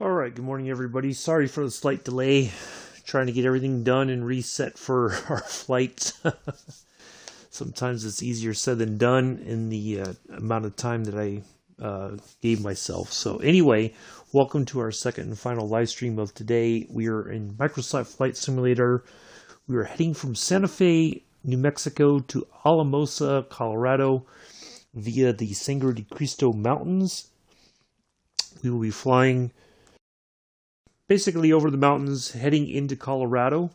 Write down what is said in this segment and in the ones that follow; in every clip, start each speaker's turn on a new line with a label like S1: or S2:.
S1: All right, good morning, everybody. Sorry for the slight delay. Trying to get everything done and reset for our flight. Sometimes it's easier said than done in the amount of time that I gave myself. So anyway, welcome to our second and final live stream of today. We are in Microsoft Flight Simulator. We are heading from Santa Fe, New Mexico to Alamosa, Colorado via the Sangre de Cristo Mountains. We will be flying basically over the mountains heading into Colorado.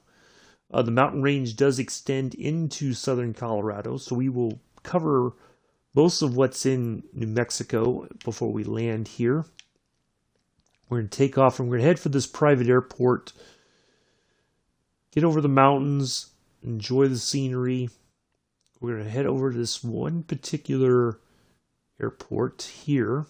S1: The mountain range does extend into southern Colorado, so we will cover most of what's in New Mexico before we land here. We're going to take off and we're going to head for this private airport, get over the mountains, enjoy the scenery. We're going to head over to this one particular airport here,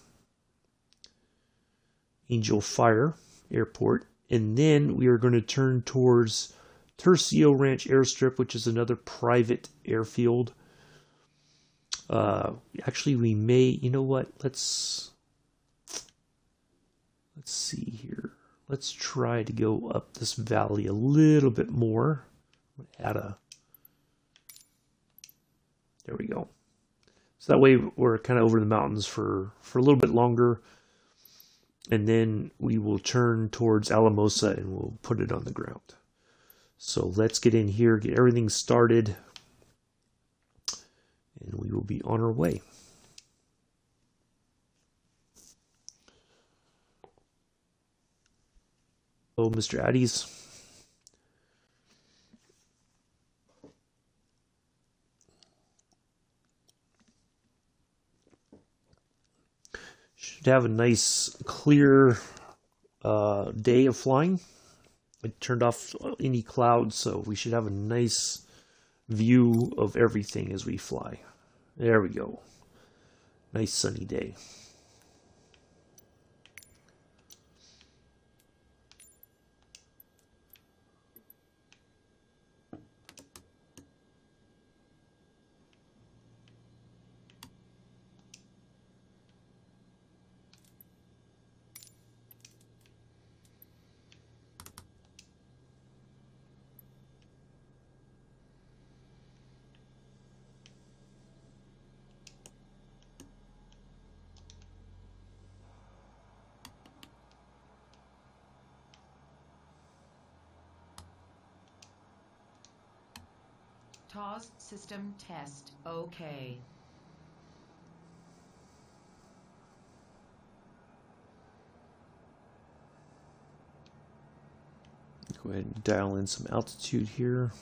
S1: Angel Fire Airport, and then we are going to turn towards Tercio Ranch Airstrip, which is another private airfield. Actually, we may, you know what? Let's see here. Let's try to go up this valley a little bit more. There we go. So that way we're kind of over the mountains for a little bit longer. And then we will turn towards Alamosa and we'll put it on the ground. So let's get in here, get everything started, and we will be on our way. Hello, Mr. Addies. Should have a nice clear day of flying. I turned off any clouds, so we should have a nice view of everything as we fly. There we go. Nice sunny day.
S2: TOS system test. Okay.
S1: Go ahead and dial in some altitude here.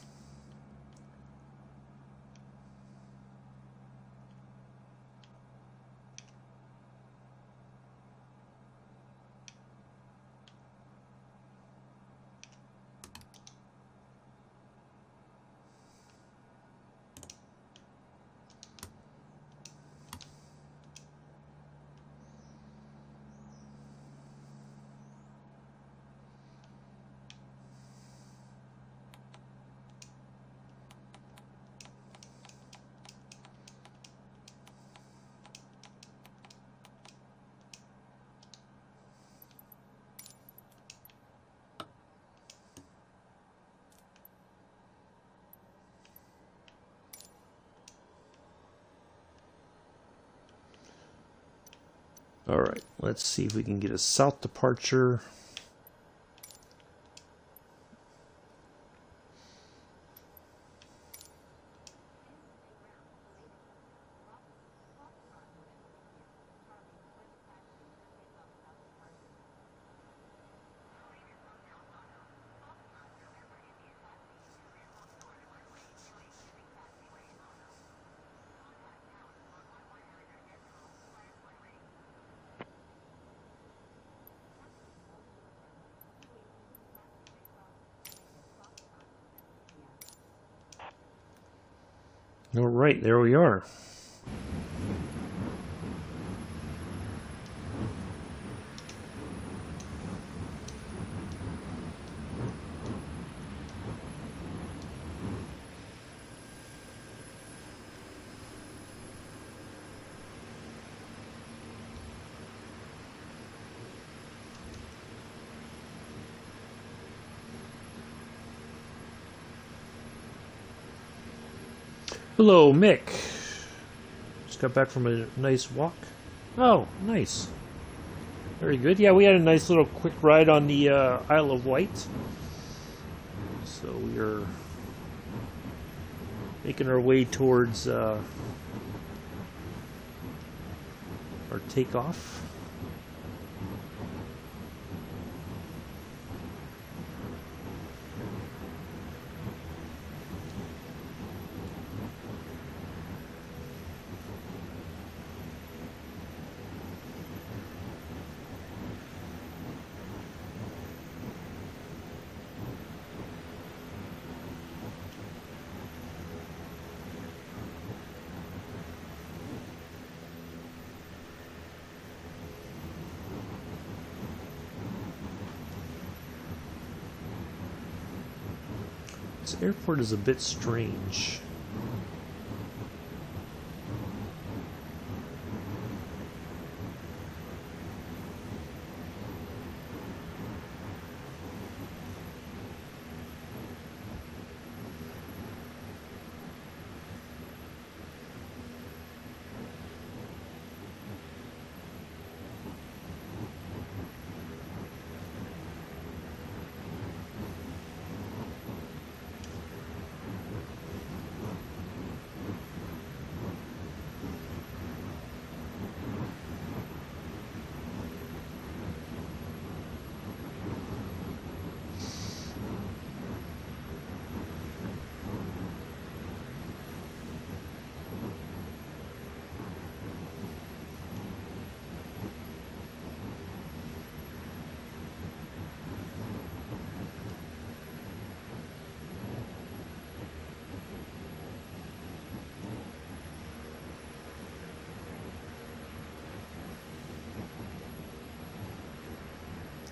S1: All right, let's see if we can get a south departure. All right, there we are. Hello, Mick. Just got back from a nice walk. Oh, nice. Very good. Yeah, we had a nice little quick ride on the Isle of Wight. So we are making our way towards our takeoff. This airport is a bit strange.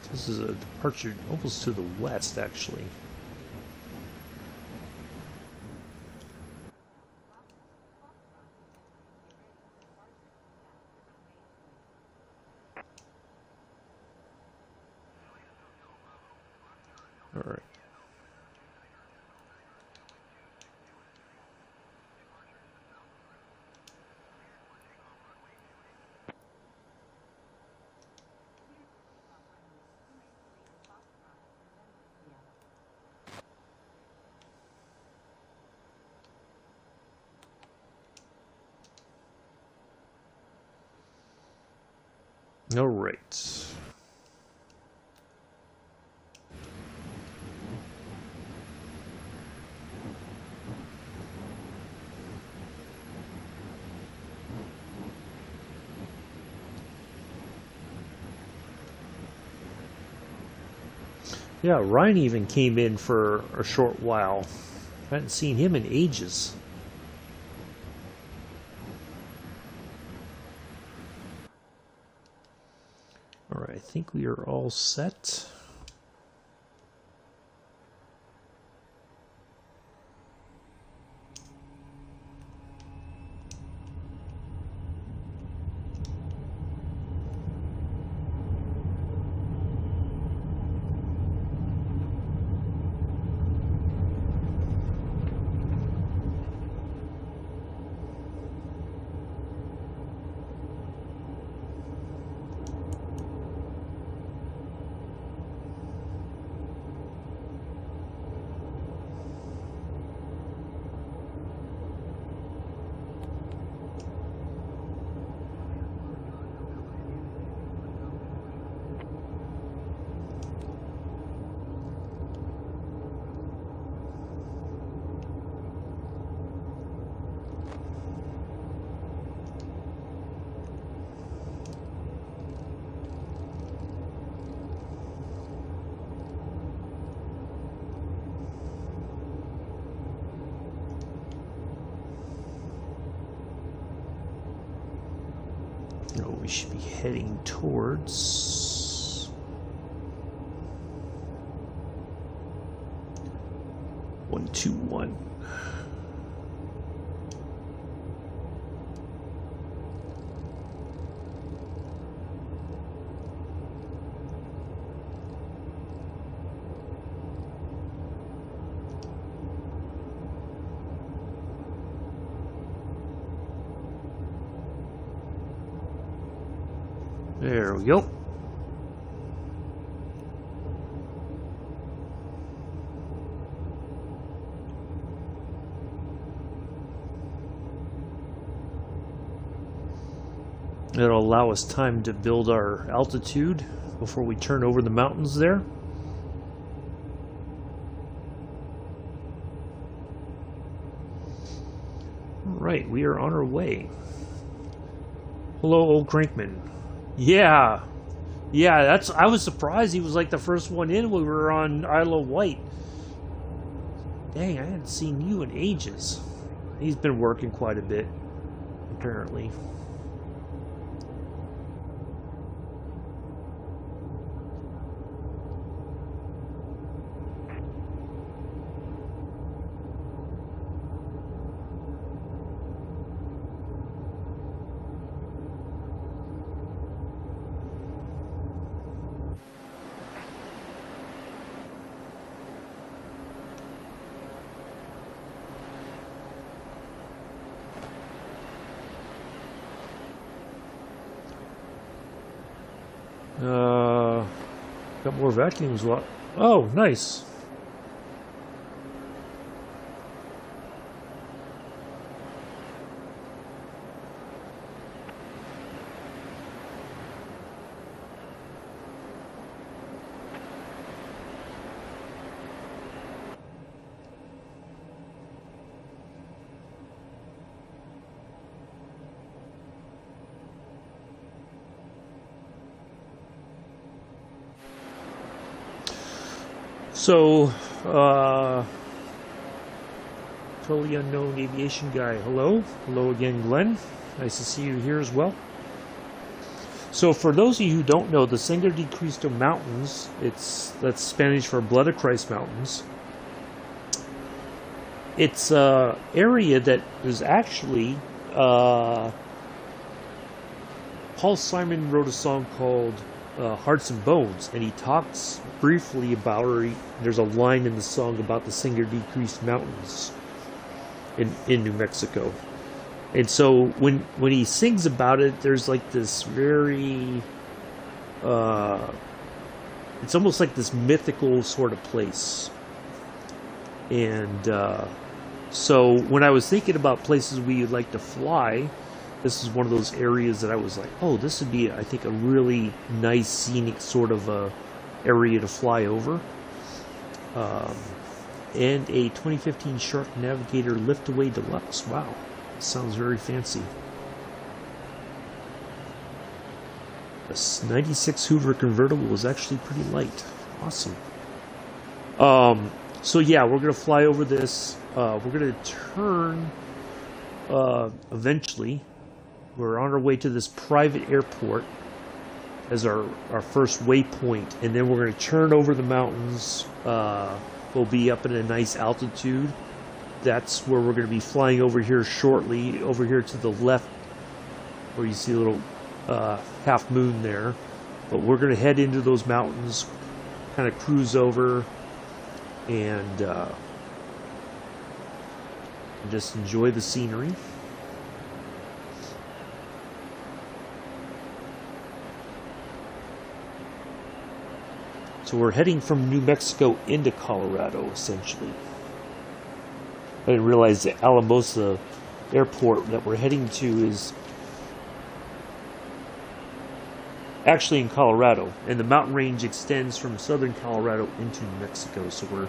S1: This is a departure almost to the west, actually. All right. All right. Yeah, Ryan even came in for a short while. I hadn't seen him in ages. Alright, I think we are all set. We should be heading towards 121. There we go. It'll allow us time to build our altitude before we turn over the mountains there. Right, we are on our way. Hello, old Crankman. Yeah, I was surprised he was like the first one in when we were on Isle of Wight. Dang, I hadn't seen you in ages. He's been working quite a bit, apparently. Got more vacuums. Oh, nice. So, totally unknown aviation guy. Hello. Hello again, Glenn. Nice to see you here as well. So, for those of you who don't know, the Sangre de Cristo Mountains, that's Spanish for Blood of Christ Mountains. It's an area that is actually, Paul Simon wrote a song called Hearts and Bones, and he talks briefly about, or there's a line in the song about the Sangre de Cristo Mountains in New Mexico. And so when he sings about it, there's like this very it's almost like this mythical sort of place. And so when I was thinking about places we would like to fly, this is one of those areas that I was like, oh, this would be, I think, a really nice scenic sort of area to fly over. And a 2015 Shark Navigator Liftaway Deluxe. Wow, sounds very fancy. A 96 Hoover convertible is actually pretty light. Awesome. So yeah, we're going to fly over this. We're going to turn eventually. We're on our way to this private airport as our first waypoint, and then we're going to turn over the mountains. We'll be up at a nice altitude. That's where we're going to be flying over here shortly, over here to the left, where you see a little half moon there. But we're going to head into those mountains, kind of cruise over, and just enjoy the scenery. So we're heading from New Mexico into Colorado, essentially. I didn't realize the Alamosa airport that we're heading to is actually in Colorado, and the mountain range extends from southern Colorado into New Mexico, so we're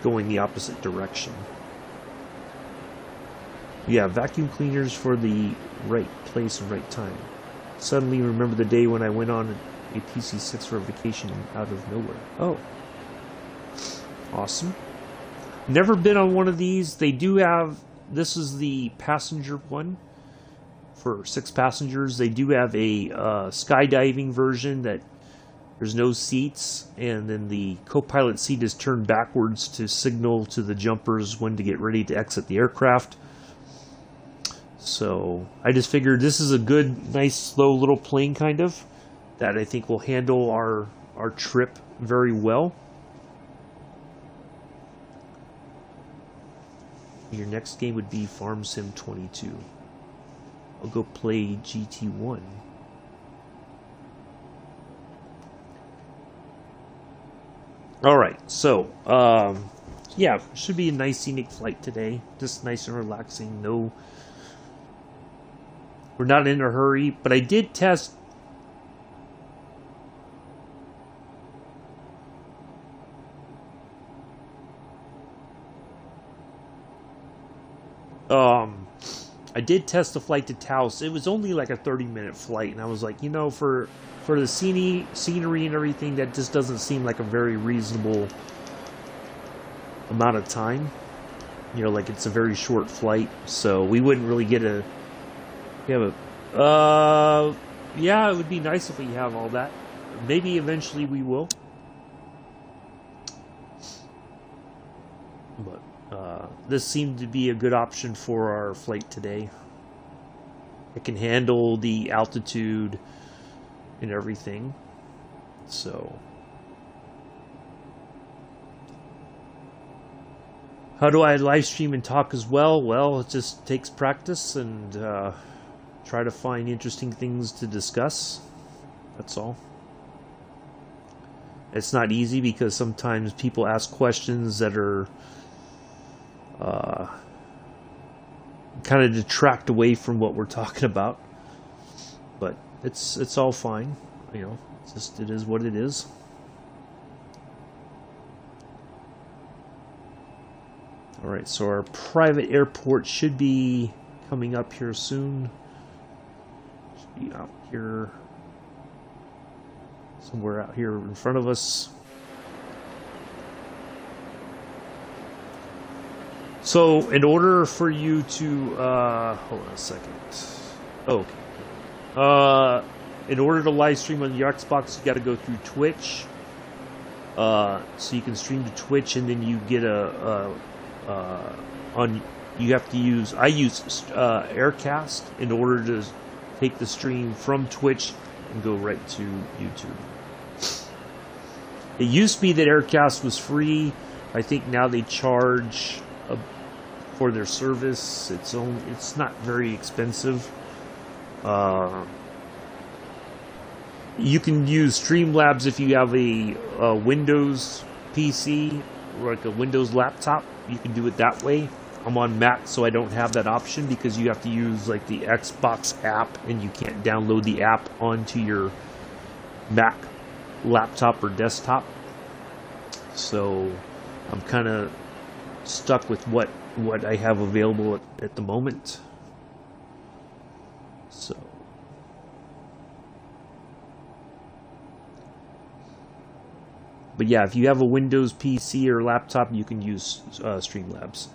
S1: going the opposite direction. Yeah, vacuum cleaners for the right place and right time. Suddenly remember the day when I went on a PC-6 for a vacation out of nowhere. Oh. Awesome. Never been on one of these. They do have, this is the passenger one for 6 passengers. They do have a skydiving version that there's no seats, and then the co-pilot seat is turned backwards to signal to the jumpers when to get ready to exit the aircraft. So I just figured this is a good, nice, slow little plane kind of that I think will handle our trip very well. Your next game would be Farm Sim 22. I'll go play GT1. All right, so yeah, should be a nice scenic flight today. Just nice and relaxing. No, we're not in a hurry, but I did test. I did test the flight to Taos. It was only like a 30-minute flight, and I was like, you know, for the scenery and everything, that just doesn't seem like a very reasonable amount of time. You know, like it's a very short flight, so we wouldn't really get a. Yeah, it would be nice if we have all that. Maybe eventually we will. But this seemed to be a good option for our flight today. It can handle the altitude and everything. So, how do I live stream and talk as well? Well, it just takes practice and try to find interesting things to discuss. That's all. It's not easy because sometimes people ask questions that are kind of detract away from what we're talking about, but it's all fine, you know. It is what it is. All right, so our private airport should be coming up here soon. Should be out here, somewhere out here in front of us. So, in order for you to, hold on a second. Oh, okay. In order to live stream on your Xbox, you got to go through Twitch. So you can stream to Twitch, and then you get you have to use, I use Aircast in order to take the stream from Twitch and go right to YouTube. It used to be that Aircast was free. I think now they charge for their service. It's not very expensive. You can use Streamlabs if you have a Windows PC or like a Windows laptop. You can do it that way. I'm on Mac, so I don't have that option because you have to use like the Xbox app, and you can't download the app onto your Mac laptop or desktop. So I'm kind of stuck with what I have available at the moment. So, but yeah, if you have a Windows PC or laptop, you can use Streamlabs.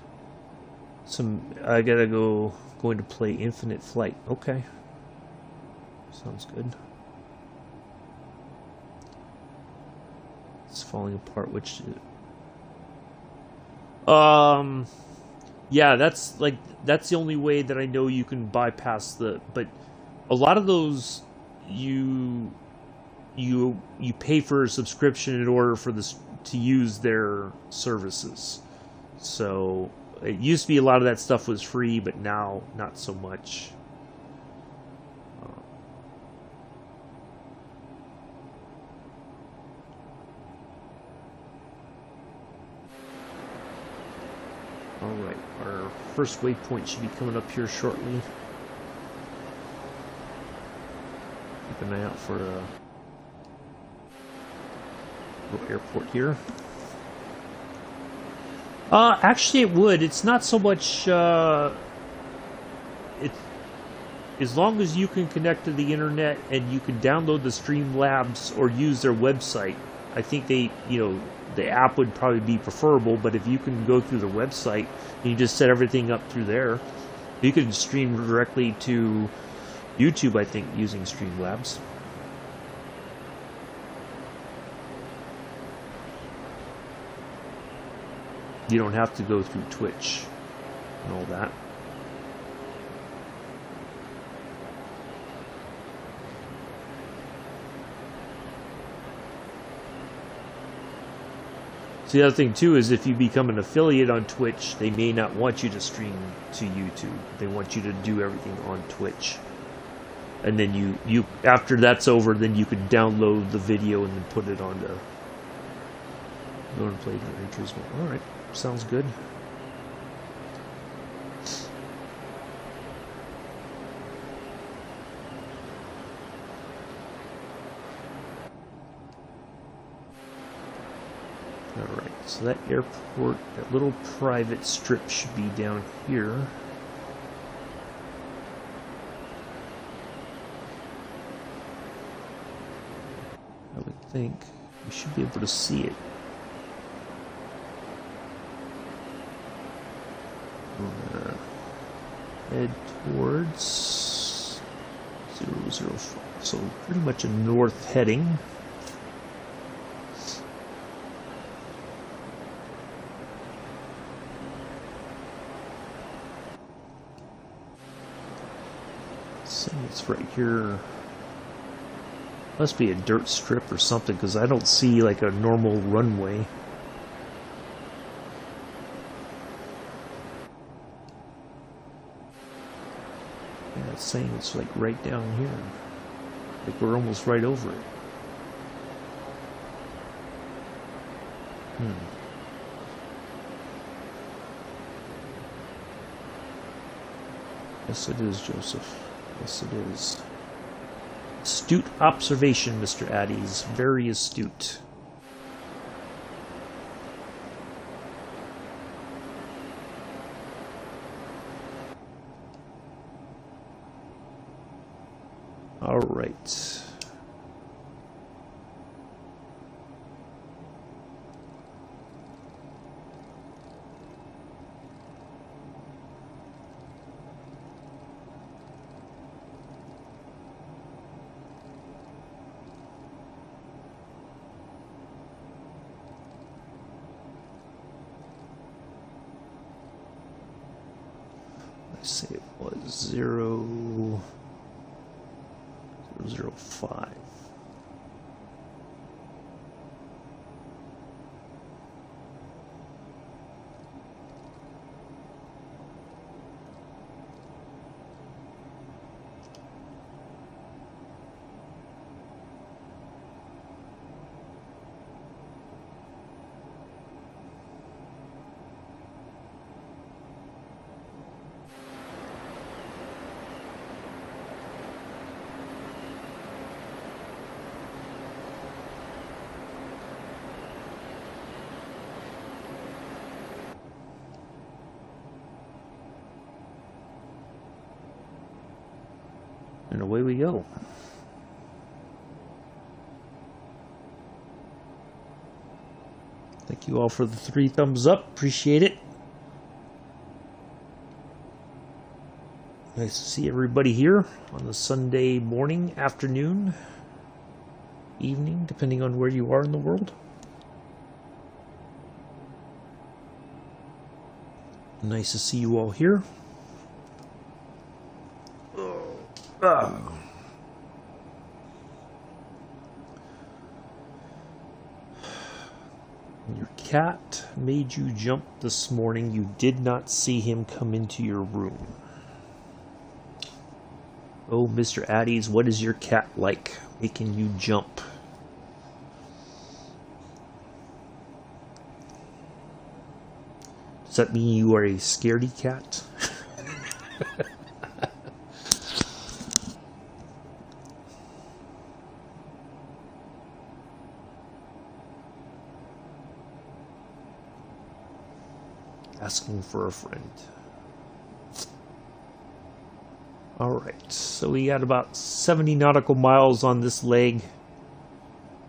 S1: I gotta going to play Infinite Flight. Okay, sounds good. It's falling apart. Which yeah, that's the only way that I know you can bypass but a lot of those you pay for a subscription in order for this to use their services. So it used to be a lot of that stuff was free, but now not so much. Alright, our first waypoint should be coming up here shortly. Keep an eye out for a little airport here. Actually it would. It's not so much, as long as you can connect to the internet and you can download the Streamlabs or use their website. I think the app would probably be preferable, but if you can go through the website and you just set everything up through there, you can stream directly to YouTube, I think, using Streamlabs. You don't have to go through Twitch and all that. So the other thing too is if you become an affiliate on Twitch, they may not want you to stream to YouTube. They want you to do everything on Twitch. And then you after that's over, then you can download the video and then put it onto Going to play for entries. Alright, sounds good. Alright, so that airport, that little private strip should be down here. I would think we should be able to see it. Head towards 005, so pretty much a north heading. So it's right here. Must be a dirt strip or something, because I don't see like a normal runway. Yeah, it's saying it's like right down here. Like we're almost right over it. Yes, it is, Joseph. Yes, it is. Astute observation, Mr. Addies. Very astute. All right. I say it was 005. And away we go. Thank you all for the 3 thumbs up. Appreciate it. Nice to see everybody here on the Sunday morning, afternoon, evening, depending on where you are in the world. Nice to see you all here. Your cat made you jump this morning. You did not see him come into your room. Oh, Mr. Addies, what is your cat like, making you jump? Does that mean you are a scaredy cat? Asking for a friend. Alright, so we got about 70 nautical miles on this leg.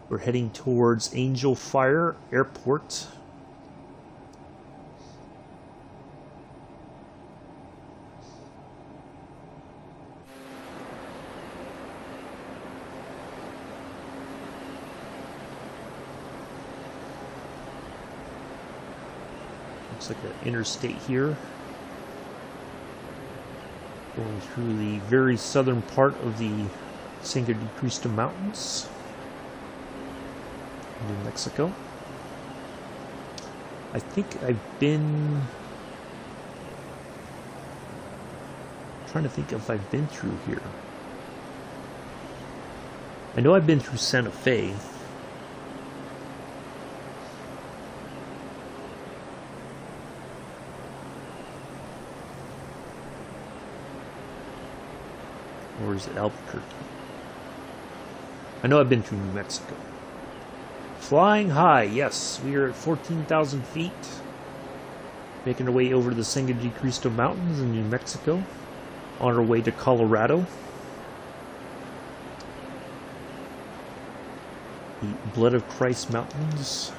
S1: We're heading towards Angel Fire Airport. Looks like an interstate here. Going through the very southern part of the Sangre de Cristo Mountains, New Mexico. I think I've been... trying to think if I've been through here. I know I've been through Santa Fe. Or is it Albuquerque? I know I've been to New Mexico. Flying high, yes. We are at 14,000 feet. Making our way over to the Sangre de Cristo Mountains in New Mexico. On our way to Colorado. The Blood of Christ Mountains.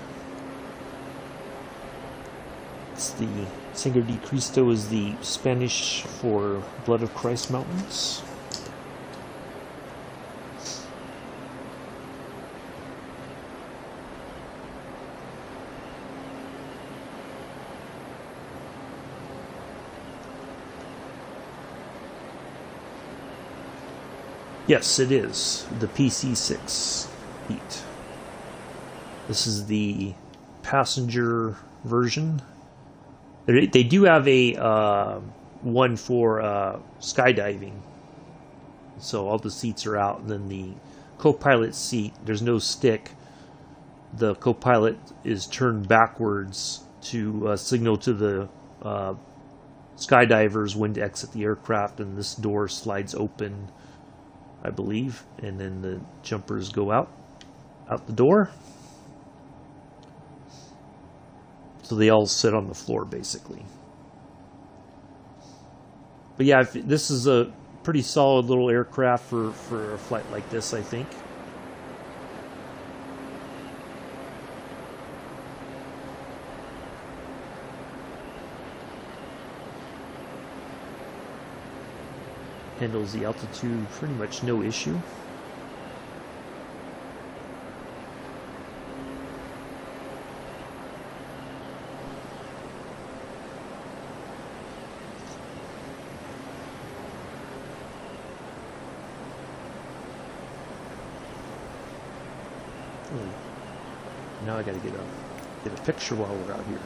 S1: It's the Sangre de Cristo is the Spanish for Blood of Christ Mountains. Yes, it is the PC-6 heat. This is the passenger version. They do have a one for skydiving, so all the seats are out. And then the co-pilot seat, there's no stick. The co-pilot is turned backwards to signal to the skydivers when to exit the aircraft, and this door slides open, I believe, and then the jumpers go out the door. So they all sit on the floor, basically. But yeah, this is a pretty solid little aircraft for a flight like this, I think. Handles the altitude pretty much no issue. Now I gotta get a picture while we're out here.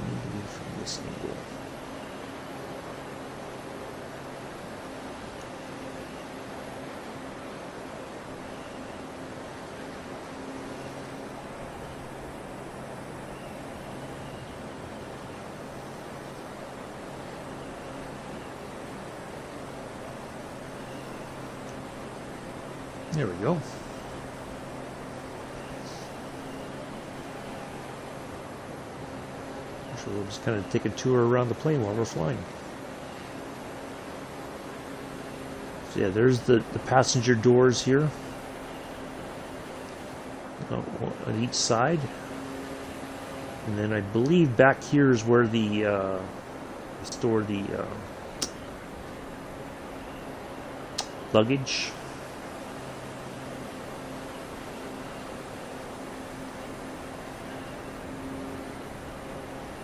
S1: Maybe from this angle. There we go. So we'll just kind of take a tour around the plane while we're flying. So yeah, there's the passenger doors here on each side. And then I believe back here is where the store the luggage.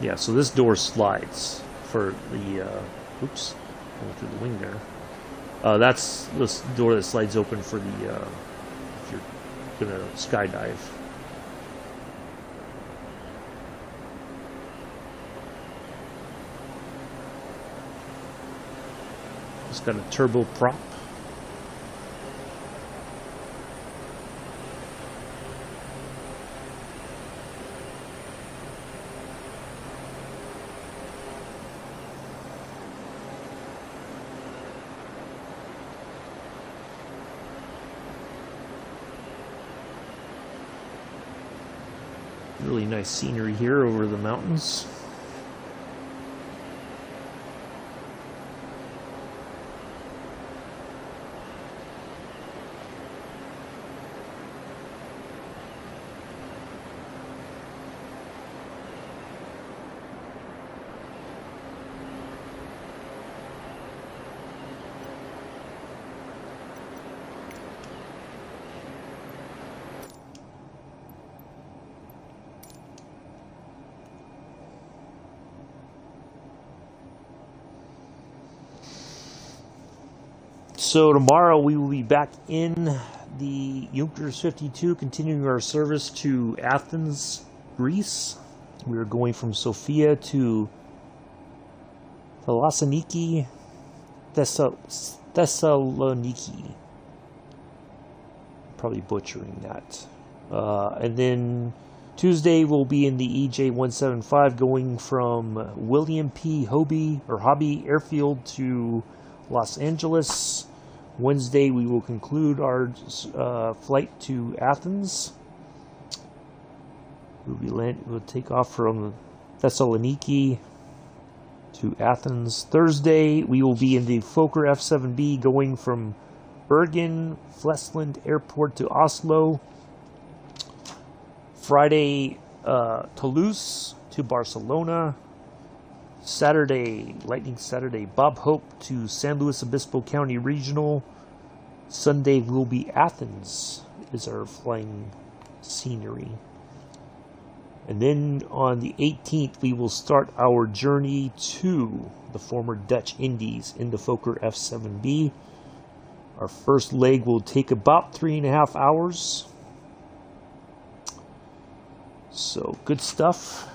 S1: Yeah, so this door slides for the, oops, going through the wing there. That's this door that slides open for the, if you're gonna skydive. It's got a turbo prop. Really nice scenery here over the mountains. So tomorrow we will be back in the Junkers 52, continuing our service to Athens, Greece. We are going from Sofia to Thessaloniki. Probably butchering that. And then Tuesday we'll be in the EJ-175 going from William P. Hobby Airfield to Los Angeles. Wednesday we will conclude our flight to Athens. We'll take off from Thessaloniki to Athens. Thursday we will be in the Fokker F-7B going from Bergen Flesland Airport to Oslo. Friday, Toulouse to Barcelona. Saturday, Lightning Saturday, Bob Hope to San Luis Obispo County Regional. Sunday will be Athens, is our flying scenery. And then on the 18th, we will start our journey to the former Dutch Indies in the Fokker F-7B. Our first leg will take about 3.5 hours. So, good stuff.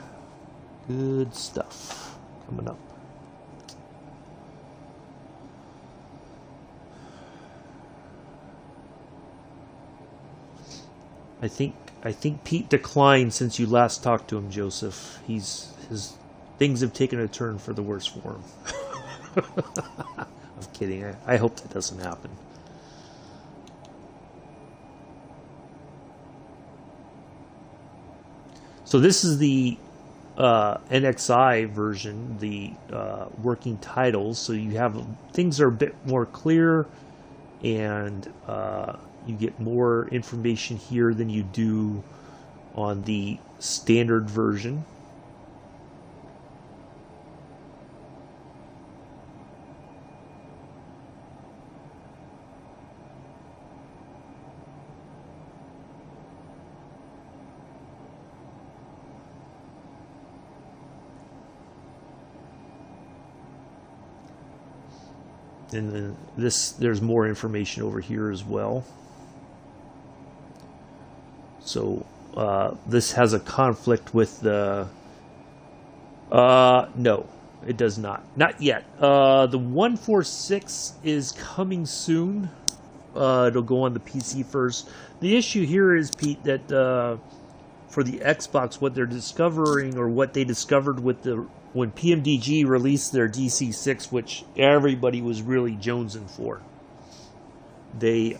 S1: Good stuff coming up. I think Pete declined since you last talked to him, Joseph. His things have taken a turn for the worse for him. I'm kidding. I hope that doesn't happen. So this is the NXI version, the working titles. So you have things are a bit more clear, and you get more information here than you do on the standard version. And then there's more information over here as well. So this has a conflict with the... no, it does not. Not yet. The 146 is coming soon. It'll go on the PC first. The issue here is, Pete, that for the Xbox, what they're discovering, or what they discovered with when PMDG released their DC-6, which everybody was really jonesing for, they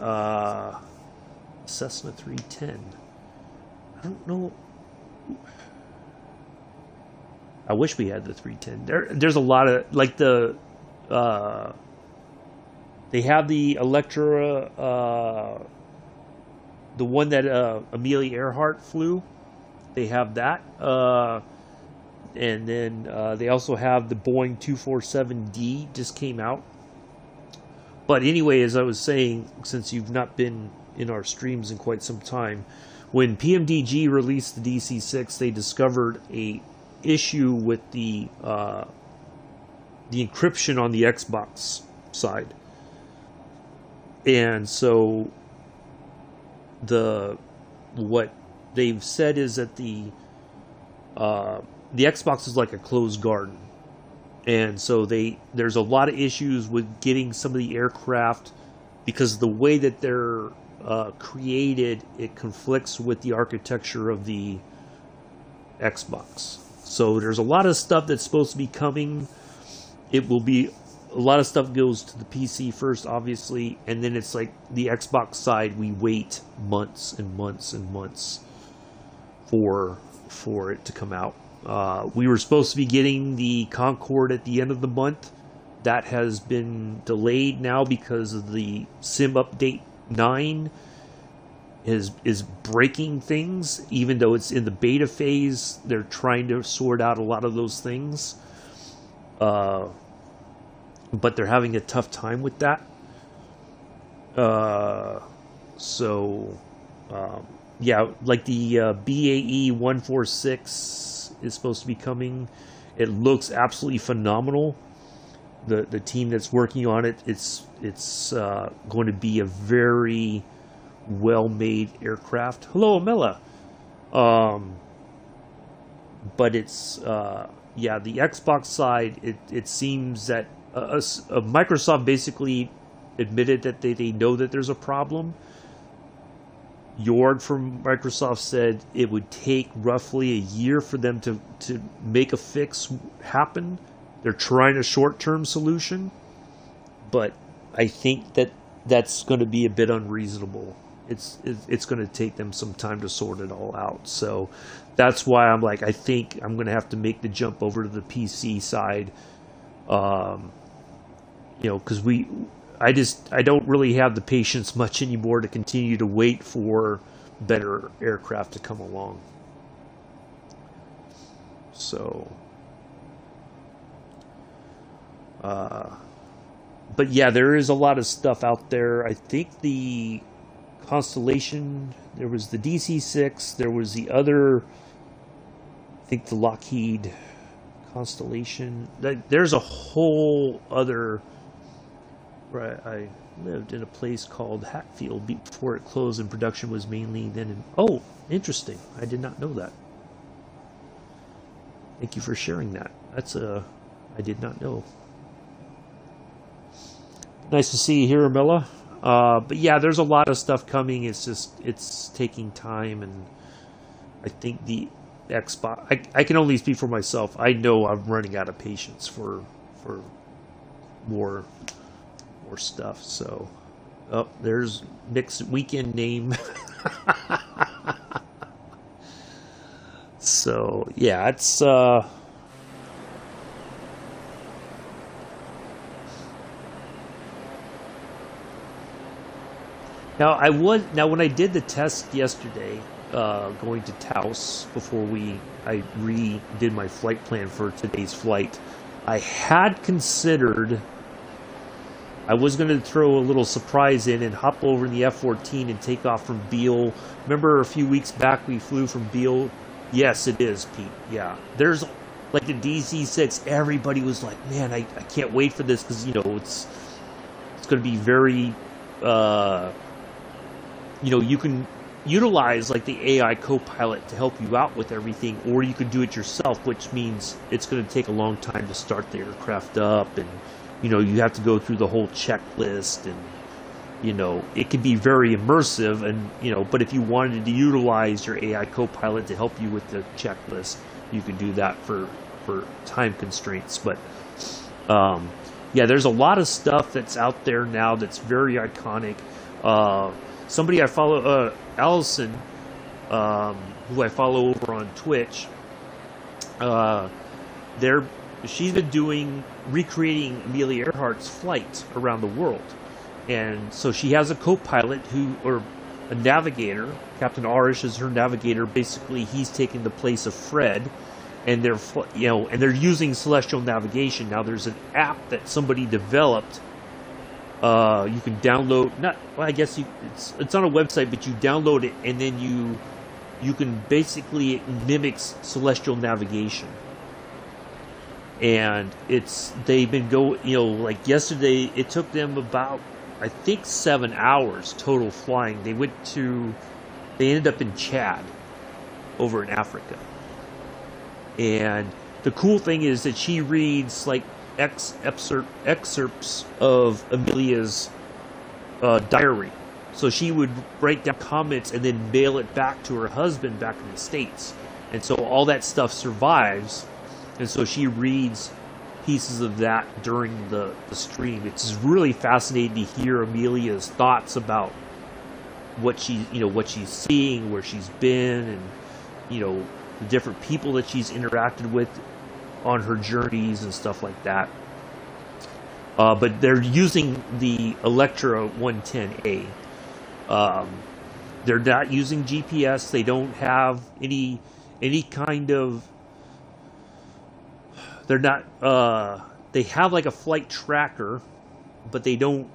S1: Cessna 310. I don't know. I wish we had the 310. There's a lot of, like, the they have the Electra, the one that Amelia Earhart flew. They have that. And then they also have the Boeing 247D, just came out. But anyway, as I was saying, since you've not been in our streams in quite some time, when PMDG released the DC-6, they discovered a issue with the encryption on the Xbox side. And so what they've said is that the Xbox is like a closed garden, and so there's a lot of issues with getting some of the aircraft, because the way that they're created, it conflicts with the architecture of the Xbox. So there's a lot of stuff that's supposed to be coming. It will be a lot of stuff goes to the PC first, obviously, and then it's like the Xbox side, we wait months and months and months for it to come out. We were supposed to be getting the Concorde at the end of the month. That has been delayed now because of the Sim Update 9 is breaking things. Even though it's in the beta phase, they're trying to sort out a lot of those things. But they're having a tough time with that. Yeah, like the BAE 146 is supposed to be coming. It looks absolutely phenomenal. The team that's working on it, it's going to be a very well-made aircraft. Hello, Amela. But it's yeah, the Xbox side, it seems that Microsoft basically admitted that they know that there's a problem. Jord from Microsoft said it would take roughly a year for them to make a fix happen. They're trying a short-term solution, but I think that that's going to be a bit unreasonable. It's going to take them some time to sort it all out. So that's why I'm like, I think I'm going to have to make the jump over to the PC side. Because I don't really have the patience much anymore to continue to wait for better aircraft to come along. So, but yeah, there is a lot of stuff out there. I think the Constellation, there was the DC-6, there was the other, I think the Lockheed Constellation. There's a whole other. Right, I lived in a place called Hatfield before it closed, and production was mainly then in... Oh, interesting. I did not know that. Thank you for sharing that. I did not know. Nice to see you here, Amilla. But yeah, there's a lot of stuff coming. It's taking time, and I think the Xbox... I can only speak for myself. I know I'm running out of patience for more stuff. So, there's Nick's weekend name. So yeah, it's now when I did the test yesterday, going to Taos before I redid my flight plan for today's flight, I had considered I was going to throw a little surprise in and hop over in the F-14 and take off from Beale. Remember a few weeks back we flew from Beale? Yes, it is, Pete. Yeah. There's like the DC-6. Everybody was like, man, I can't wait for this because, it's going to be very, you can utilize like the AI co-pilot to help you out with everything, or you could do it yourself, which means it's going to take a long time to start the aircraft up, and you have to go through the whole checklist, and it can be very immersive, and but if you wanted to utilize your AI co-pilot to help you with the checklist, you could do that for time constraints. But yeah, there's a lot of stuff that's out there now that's very iconic. Somebody I follow, Allison, who I follow over on Twitch, she's been recreating Amelia Earhart's flight around the world. And so she has a co-pilot or a navigator. Captain Arish is her navigator. Basically, he's taking the place of Fred, and they're using celestial navigation. Now, there's an app that somebody developed. You can download. It's on a website, but you download it, and then you can basically, it mimics celestial navigation. And they've been like yesterday, it took them about, I think, 7 hours total flying. They ended up in Chad, over in Africa. And the cool thing is that she reads like excerpts of Amelia's diary. So she would write down comments and then mail it back to her husband back in the States. And so all that stuff survives. And so she reads pieces of that during the stream. It's really fascinating to hear Amelia's thoughts about what she's seeing, where she's been, and the different people that she's interacted with on her journeys and stuff like that. But they're using the Electra 110A. They're not using GPS. They don't have any kind of... They're not. They have like a flight tracker, but they don't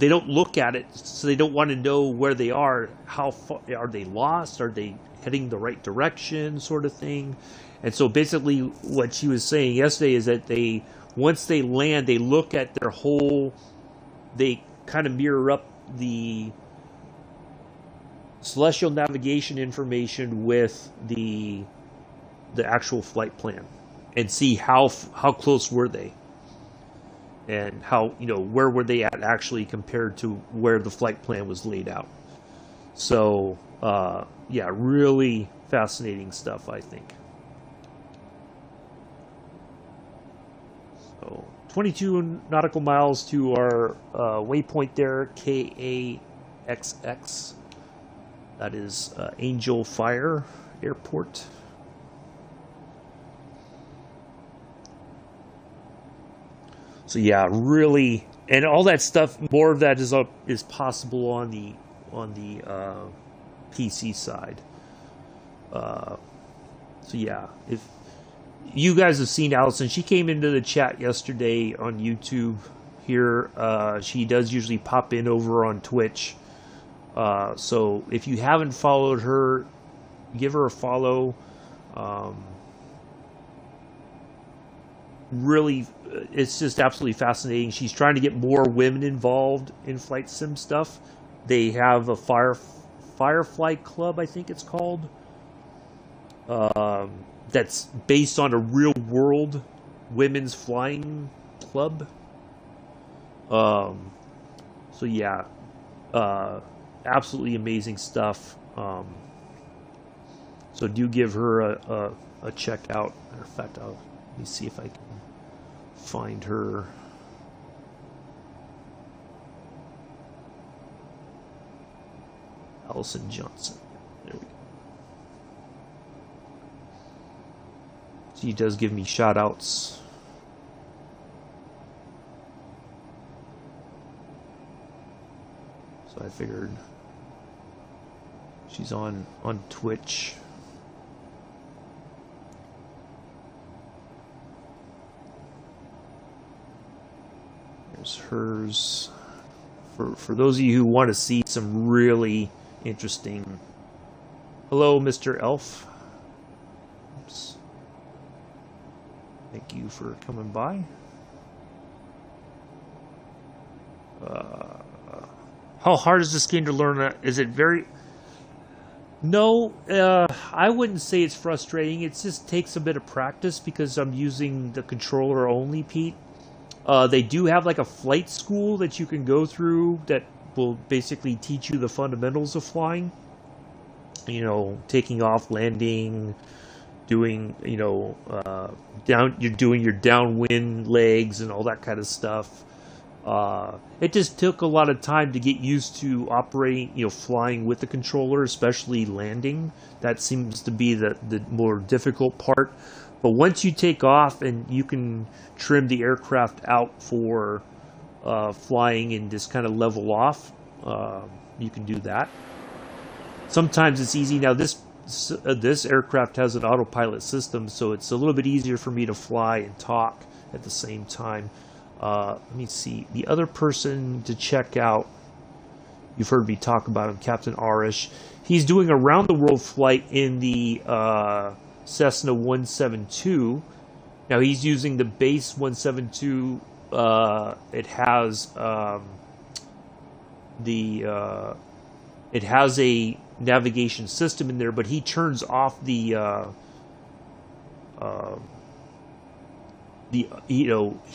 S1: look at it, so they don't want to know where they are. How far are they lost? Are they heading the right direction, sort of thing? And so basically, what she was saying yesterday is that once they land, they look at their whole. They kind of mirror up the celestial navigation information with the actual flight plan. and see how close were they, and how, where were they at actually compared to where the flight plan was laid out. So yeah, really fascinating stuff, I think. So 22 nautical miles to our waypoint there, KAXX. That is Angel Fire Airport. So yeah, really, and all that stuff. More of that is possible on the PC side. So yeah, if you guys have seen Allison, she came into the chat yesterday on YouTube here. She does usually pop in over on Twitch. So if you haven't followed her, give her a follow. Really, it's just absolutely fascinating. She's trying to get more women involved in flight sim stuff. They have a Firefly Club, I think it's called. That's based on a real world women's flying club. So yeah, absolutely amazing stuff. So do give her a check out. Matter of fact, let me see if I can find her. Allison Johnson. There we go. She does give me shout outs. So I figured she's on Twitch. There's hers. For those of you who want to see some really interesting. Hello, Mr. Elf. Oops. Thank you for coming by. How hard is this game to learn? Is it very... No, I wouldn't say it's frustrating. It just takes a bit of practice because I'm using the controller only, Pete. They do have like a flight school that you can go through that will basically teach you the fundamentals of flying. Taking off, landing, doing, you're doing your downwind legs and all that kind of stuff. It just took a lot of time to get used to operating, flying with the controller, especially landing. That seems to be the more difficult part. But once you take off and you can trim the aircraft out for flying and just kind of level off, you can do that. Sometimes it's easy. Now this aircraft has an autopilot system, so it's a little bit easier for me to fly and talk at the same time. Let me see. The other person to check out, you've heard me talk about him, Captain Arish. He's doing a round-the-world flight in the Cessna 172. Now he's using the base 172. It has it has a navigation system in there, but he turns off he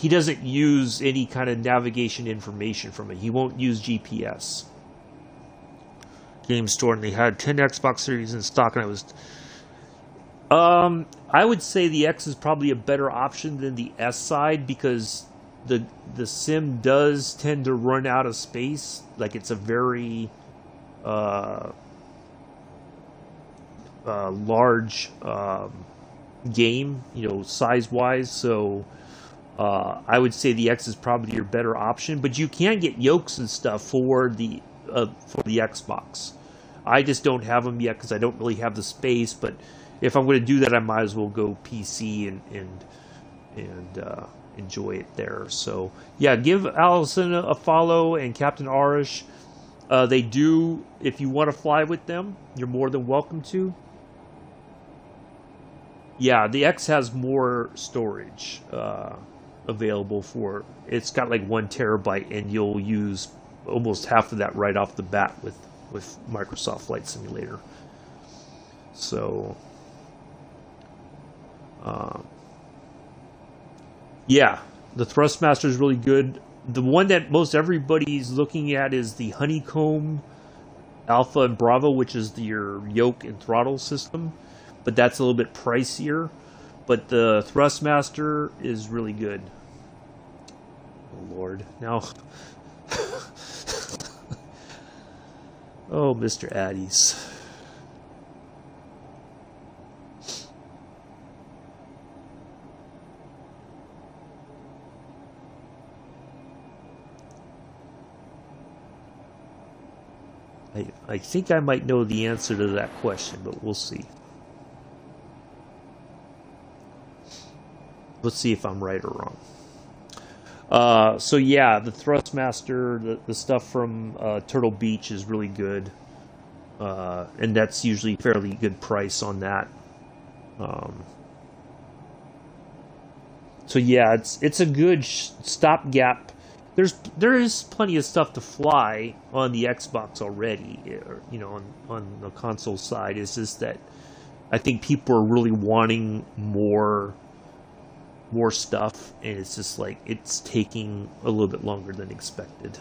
S1: doesn't use any kind of navigation information from it. He won't use GPS. Game Store, and they had 10 Xbox Series in stock, and I would say the X is probably a better option than the S side because the sim does tend to run out of space. Like, it's a very large game, size-wise. So I would say the X is probably your better option. But you can get yokes and stuff for the Xbox. I just don't have them yet because I don't really have the space. But if I'm going to do that, I might as well go PC and enjoy it there. So yeah, give Allison a follow and Captain Arish. They do, if you want to fly with them, you're more than welcome to. Yeah, the X has more storage available for. It's got like 1 terabyte, and you'll use almost half of that right off the bat with Microsoft Flight Simulator. So Yeah, the Thrustmaster is really good. The one that most everybody's looking at is the Honeycomb Alpha and Bravo, which is your yoke and throttle system, but that's a little bit pricier. But the Thrustmaster is really good. Oh Lord, now, oh Mr. Addies. I think I might know the answer to that question, but we'll see. Let's see if I'm right or wrong. So yeah, the Thrustmaster, the stuff from Turtle Beach is really good, and that's usually fairly good price on that. So yeah, it's a good stopgap. There is plenty of stuff to fly on the Xbox already, you know, on the console side. It's just that I think people are really wanting more stuff, and it's just like it's taking a little bit longer than expected.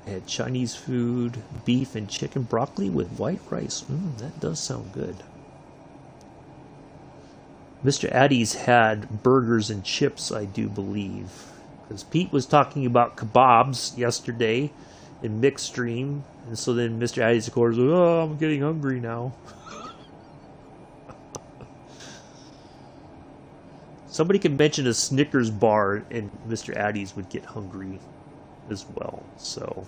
S1: I had Chinese food, beef and chicken broccoli with white rice. That does sound good. Mr. Addy's had burgers and chips, I do believe. Because Pete was talking about kebabs yesterday in Mixed Stream. And so then Mr. Addy's, of course, oh, I'm getting hungry now. Somebody could mention a Snickers bar and Mr. Addy's would get hungry as well. So...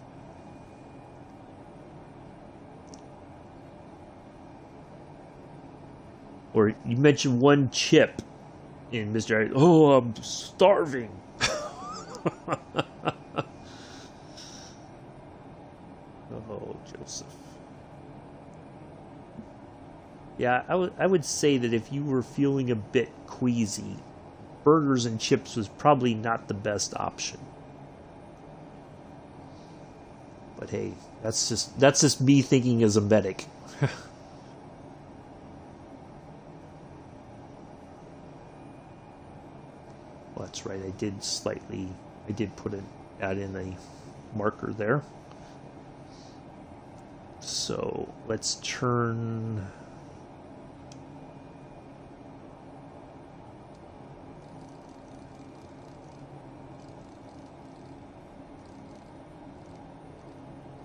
S1: Or you mentioned one chip in Mr. Addy. Oh, I'm starving. Oh, Joseph. Yeah, I would say that if you were feeling a bit queasy, burgers and chips was probably not the best option. But hey, that's just me thinking as a medic. Well, that's right. I did add in a marker there. So let's turn.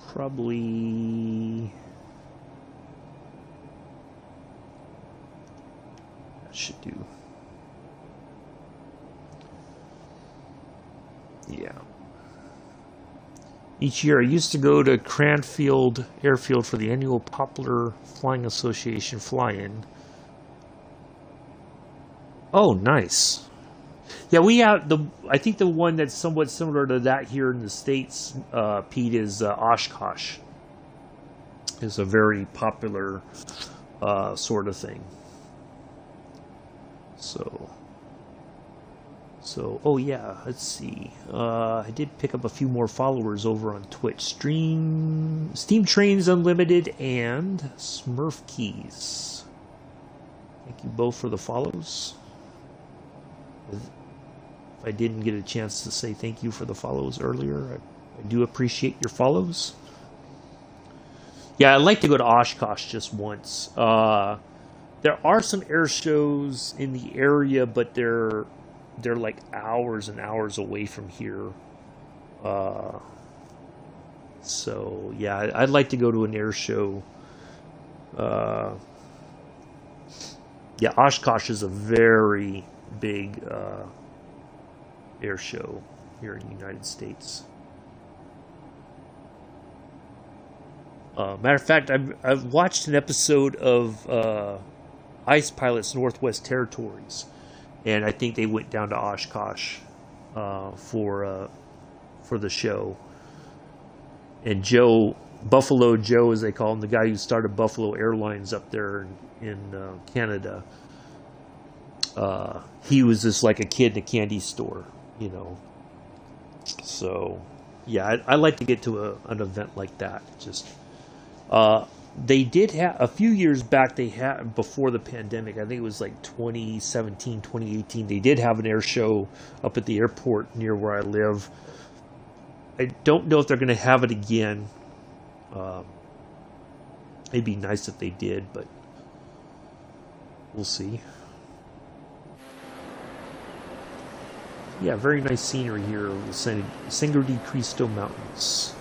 S1: Probably that should do. Yeah. Each year I used to go to Cranfield Airfield for the annual Poplar Flying Association fly-in. Oh, nice. Yeah, we have I think the one that's somewhat similar to that here in the States, Pete, is Oshkosh. Is a very popular sort of thing. So, oh yeah, let's see. I did pick up a few more followers over on Twitch. Steam Trains Unlimited and Smurf Keys. Thank you both for the follows. If I didn't get a chance to say thank you for the follows earlier, I do appreciate your follows. Yeah, I'd like to go to Oshkosh just once. There are some air shows in the area, but they're like hours and hours away from here. So yeah, I'd like to go to an air show. Yeah, Oshkosh is a very big air show here in the United States. Matter of fact, I've watched an episode of Ice Pilots Northwest Territories, and I think they went down to Oshkosh for the show. And Buffalo Joe, as they call him, the guy who started Buffalo Airlines up there in Canada, he was just like a kid in a candy store, you know. So, yeah, I like to get to an event like that. Just they did have a few years back. They had before the pandemic. I think it was like 2017, 2018. They did have an air show up at the airport near where I live. I don't know if they're going to have it again. It'd be nice if they did, but we'll see. Yeah, very nice scenery here of the Sangre de Cristo Mountains.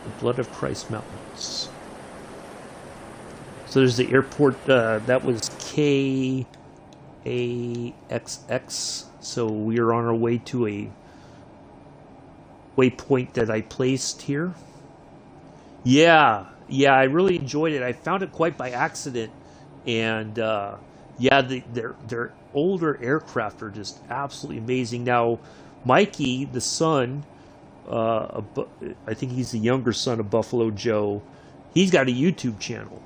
S1: The Blood of Christ Mountains. So there's the airport, that was KAXX. So we are on our way to a waypoint that I placed here. Yeah, I really enjoyed it. I found it quite by accident, and yeah, their older aircraft are just absolutely amazing. Now, Mikey, the son, I think he's the younger son of Buffalo Joe. He's got a YouTube channel,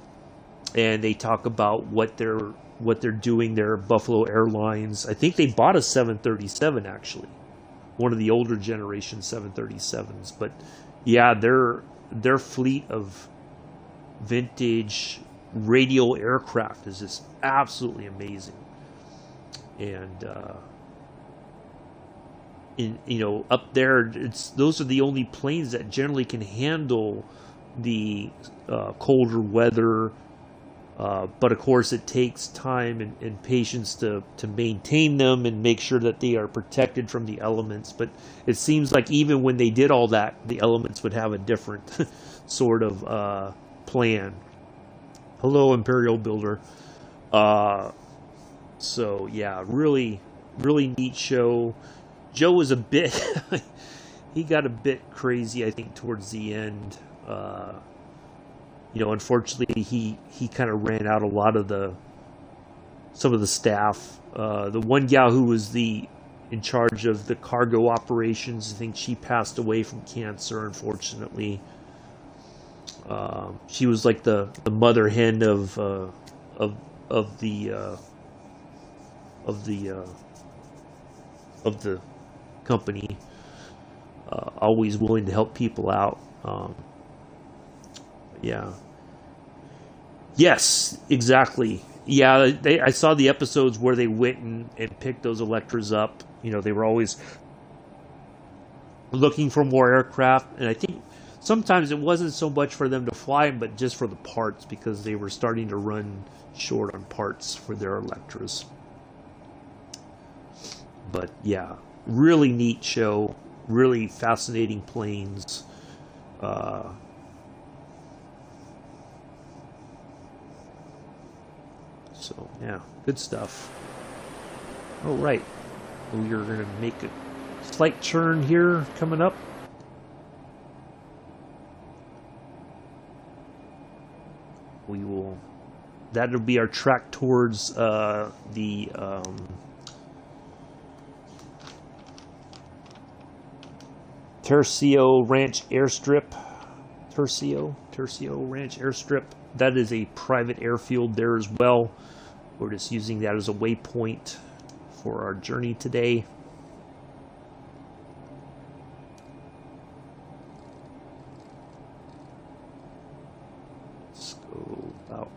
S1: and they talk about what they're doing. Their Buffalo Airlines. I think they bought a 737 actually, one of the older generation 737s. But yeah, their fleet of vintage radial aircraft is just absolutely amazing. And up there, those are the only planes that generally can handle the colder weather. But of course, it takes time and patience to maintain them and make sure that they are protected from the elements. But it seems like even when they did all that, the elements would have a different sort of plan. Hello, Imperial Builder. So yeah, really, really neat show. Joe was a bit, he got a bit crazy, I think, towards the end. Unfortunately, he kind of ran out a lot of some of the staff. The one gal who was in charge of the cargo operations, I think she passed away from cancer, unfortunately. She was like the mother hen of the company. Always willing to help people out. Yeah. Yes, exactly. Yeah, I saw the episodes where they went and picked those Electras up. They were always looking for more aircraft, and I think sometimes it wasn't so much for them to fly them, but just for the parts, because they were starting to run short on parts for their Electras. But yeah, really neat show, really fascinating planes. So yeah, good stuff. All right, we are going to make a slight turn here coming up. That'll be our track towards the Tercio Ranch Airstrip. Tercio Ranch Airstrip. That is a private airfield there as well. We're just using that as a waypoint for our journey today. Let's go about,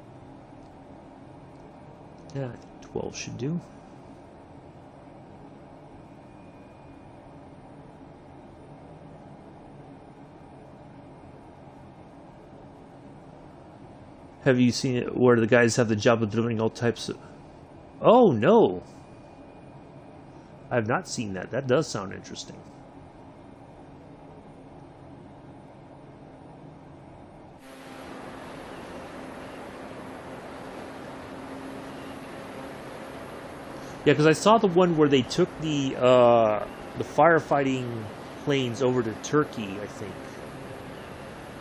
S1: 12 should do. Have you seen it where the guys have the job of delivering all types of... Oh, no. I have not seen that. That does sound interesting. Yeah, because I saw the one where they took the firefighting planes over to Turkey, I think.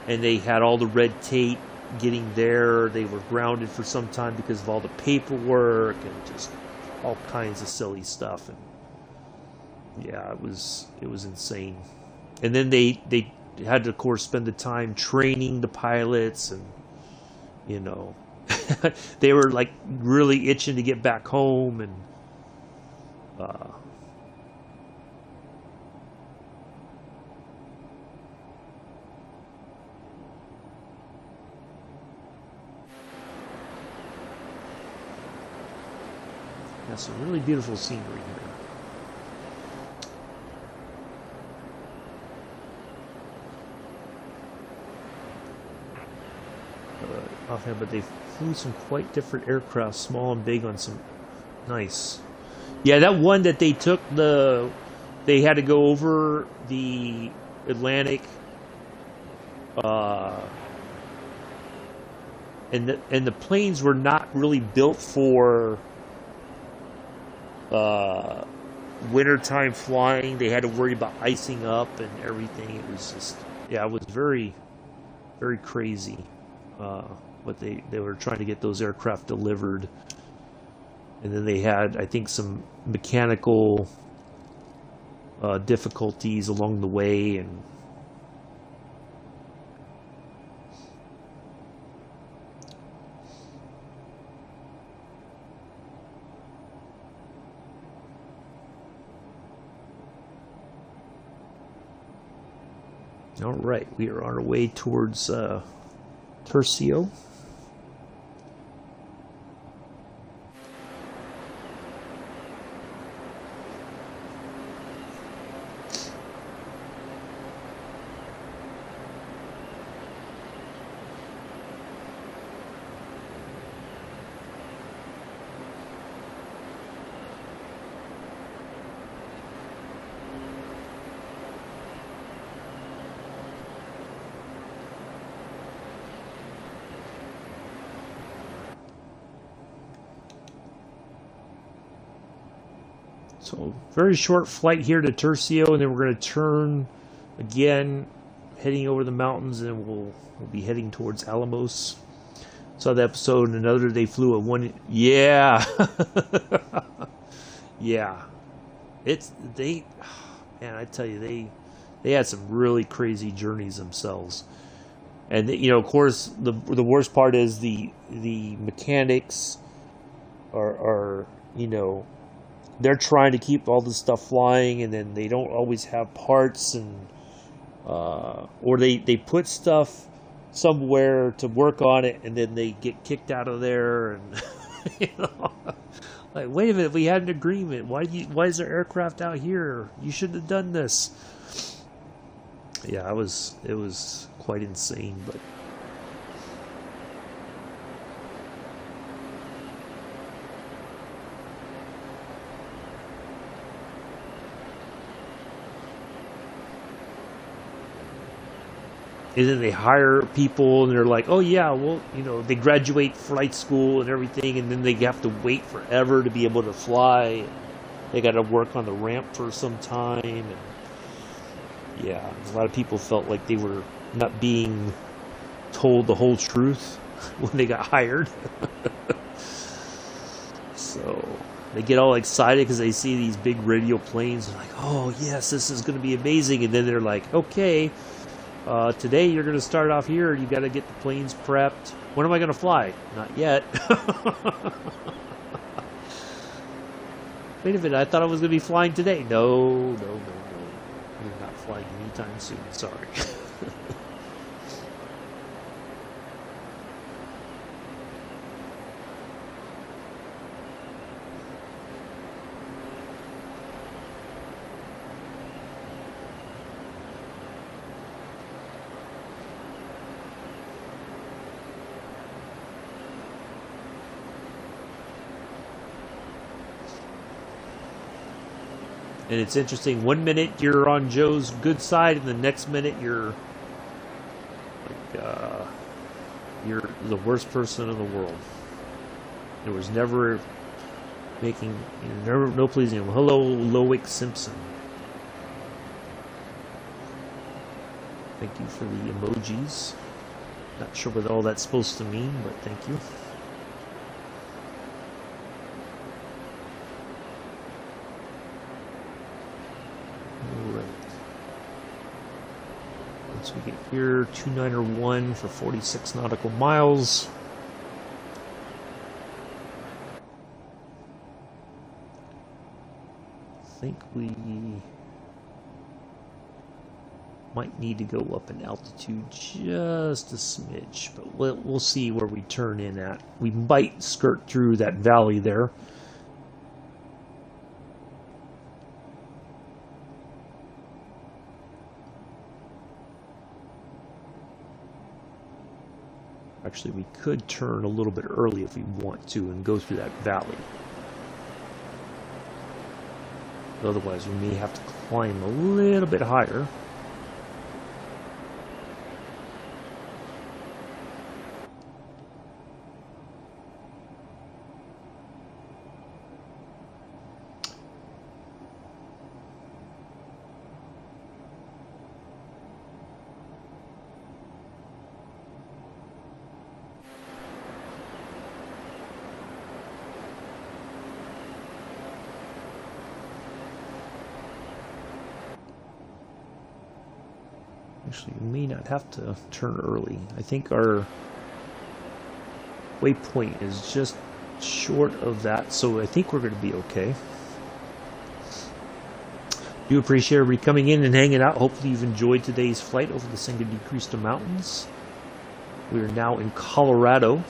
S1: And they had all the red tape getting there. They were grounded for some time because of all the paperwork and just all kinds of silly stuff. And yeah, it was insane. And then they had to, of course, spend the time training the pilots, and they were like really itching to get back home. And Has some really beautiful scenery here. Offhand, but they flew some quite different aircraft, small and big, on some nice. Yeah, that one that they took, they had to go over the Atlantic, and the planes were not really built for wintertime flying. They had to worry about icing up and everything. It was just, yeah, it was very, very crazy. But they were trying to get those aircraft delivered, and then they had, I think, some mechanical difficulties along the way, and all right, we are on our way towards Tercio. So, very short flight here to Tercio, and then we're going to turn again, heading over the mountains, and we'll be heading towards Alamosa. Saw the episode, and another they flew a one. Yeah, yeah. Man, I tell you, they had some really crazy journeys themselves, and of course, the worst part is the mechanics are they're trying to keep all this stuff flying, and then they don't always have parts, and or they put stuff somewhere to work on it, and then they get kicked out of there, and like, wait a minute, we had an agreement. Why is there aircraft out here? You shouldn't have done this. Yeah, it was quite insane, but. And then they hire people, and they're like, oh yeah, well, they graduate flight school and everything, and then they have to wait forever to be able to fly. They got to work on the ramp for some time. And yeah, a lot of people felt like they were not being told the whole truth when they got hired. So they get all excited because they see these big radio planes. They're like, oh yes, this is going to be amazing. And then they're like, okay, today you're going to start off here, and you got to get the planes prepped. When am I going to fly? Not yet. Wait a minute, I thought I was going to be flying today. No. You're not flying anytime soon. Sorry. And it's interesting, 1 minute you're on Joe's good side, and the next minute you're the worst person in the world. There was never no pleasing him. Hello, Loic Simpson. Thank you for the emojis. Not sure what all that's supposed to mean, but thank you. Once we get here, 2901 for 46 nautical miles. I think we might need to go up in altitude just a smidge, but we'll see where we turn in at. We might skirt through that valley there. Actually, we could turn a little bit early if we want to and go through that valley. Otherwise, we may have to climb a little bit higher. Actually, we may not have to turn early. I think our waypoint is just short of that, so I think we're going to be okay. Do appreciate everybody coming in and hanging out. Hopefully you've enjoyed today's flight over the Sangre de Cristo Mountains. We are now in Colorado.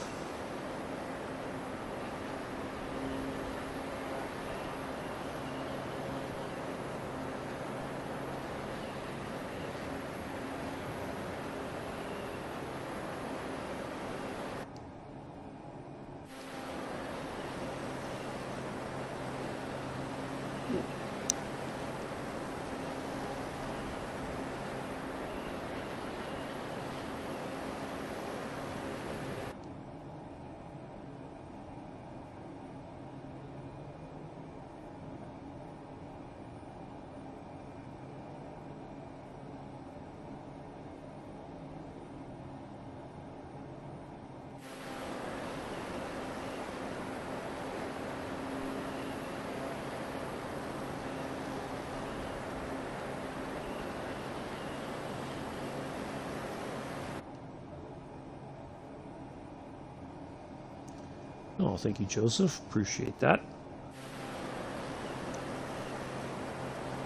S1: Oh, thank you, Joseph. Appreciate that.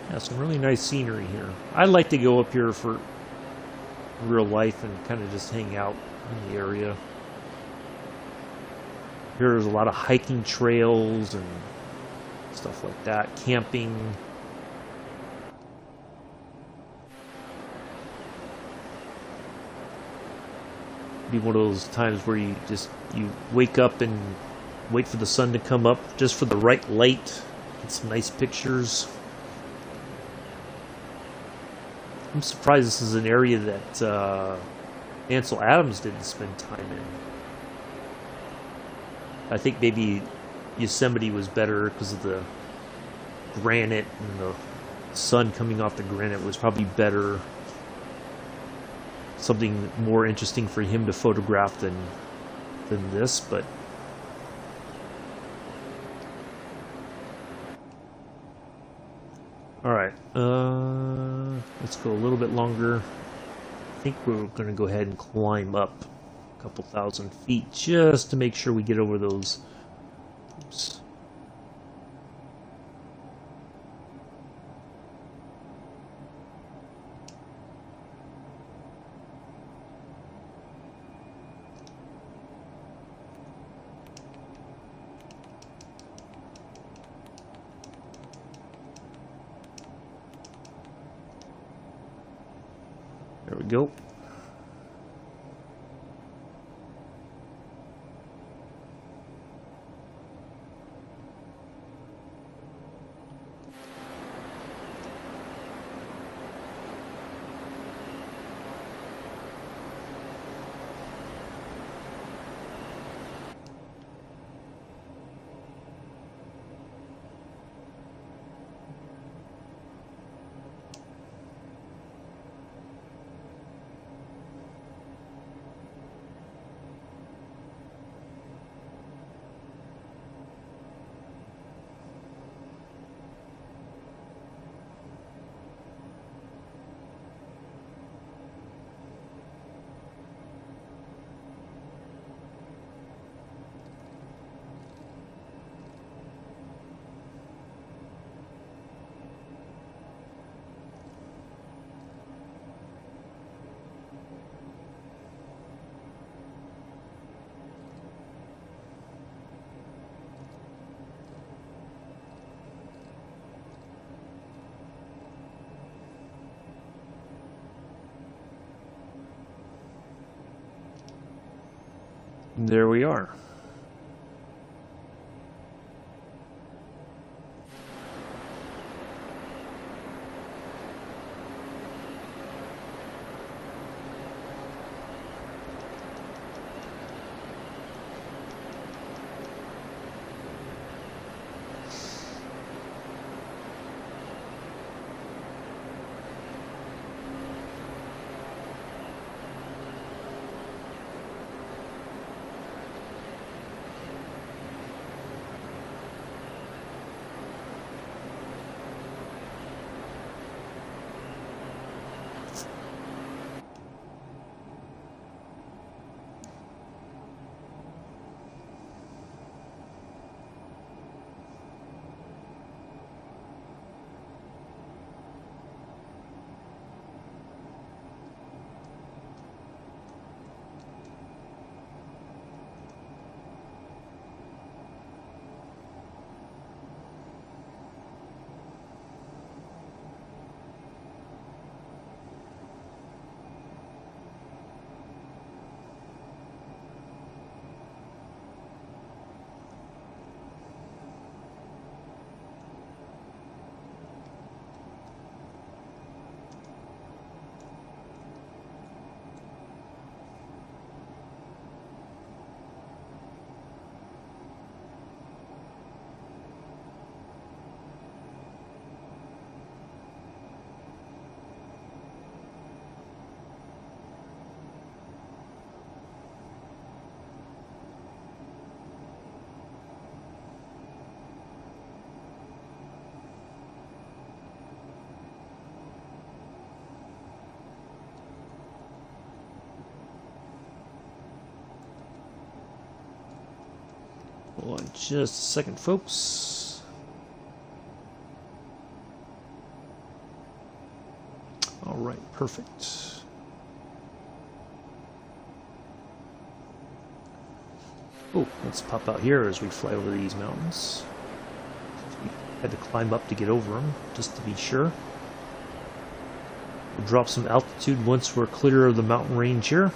S1: Yeah, some really nice scenery here. I'd like to go up here for real life and kind of just hang out in the area. Here's a lot of hiking trails and stuff like that, camping. Be one of those times where you wake up and wait for the sun to come up just for the right light. Get some nice pictures. I'm surprised this is an area that Ansel Adams didn't spend time in. I think maybe Yosemite was better because of the granite and the sun coming off the granite was probably better. Something more interesting for him to photograph than this, but all right, let's go a little bit longer. I think we're going to go ahead and climb up a couple thousand feet just to make sure we get over those. Oops. There we go. There we are. Hold on just a second, folks. All right, perfect. Oh, let's pop out here as we fly over these mountains. We had to climb up to get over them, just to be sure. We'll drop some altitude once we're clear of the mountain range here.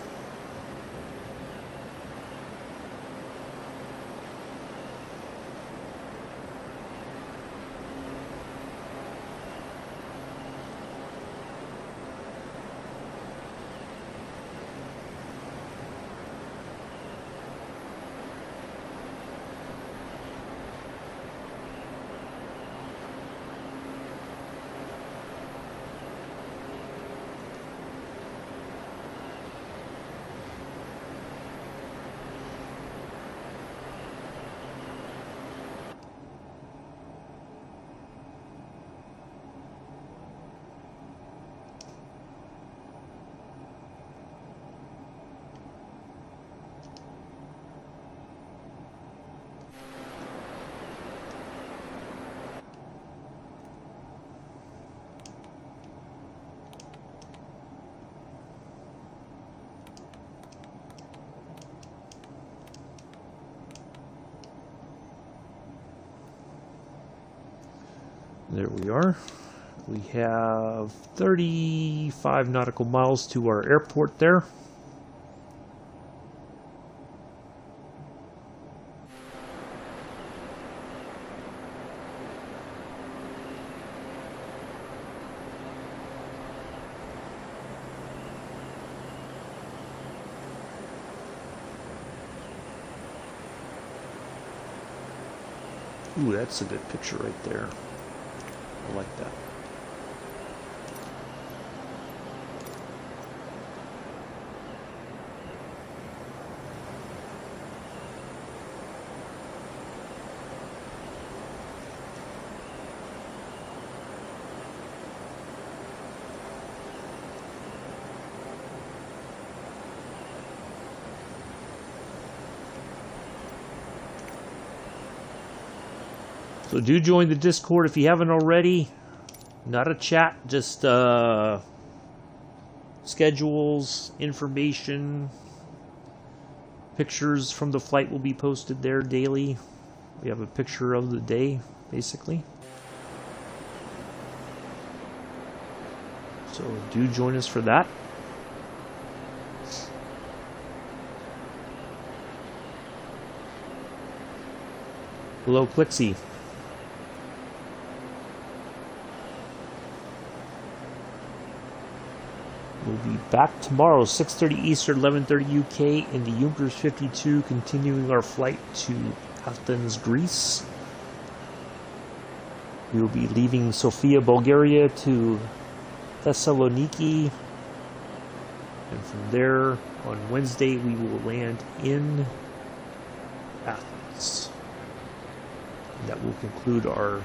S1: There we are. We have 35 nautical miles to our airport there. Ooh, that's a good picture right there. I like that. So do join the Discord if you haven't already. Not a chat, just schedules, information, pictures from the flight will be posted there daily. We have a picture of the day, basically. So do join us for that. Hello, Clixie. We'll be back tomorrow, 6:30 Eastern, 11:30 UK, in the Junkers 52, continuing our flight to Athens, Greece. We will be leaving Sofia, Bulgaria to Thessaloniki, and from there on Wednesday we will land in Athens. And that will conclude our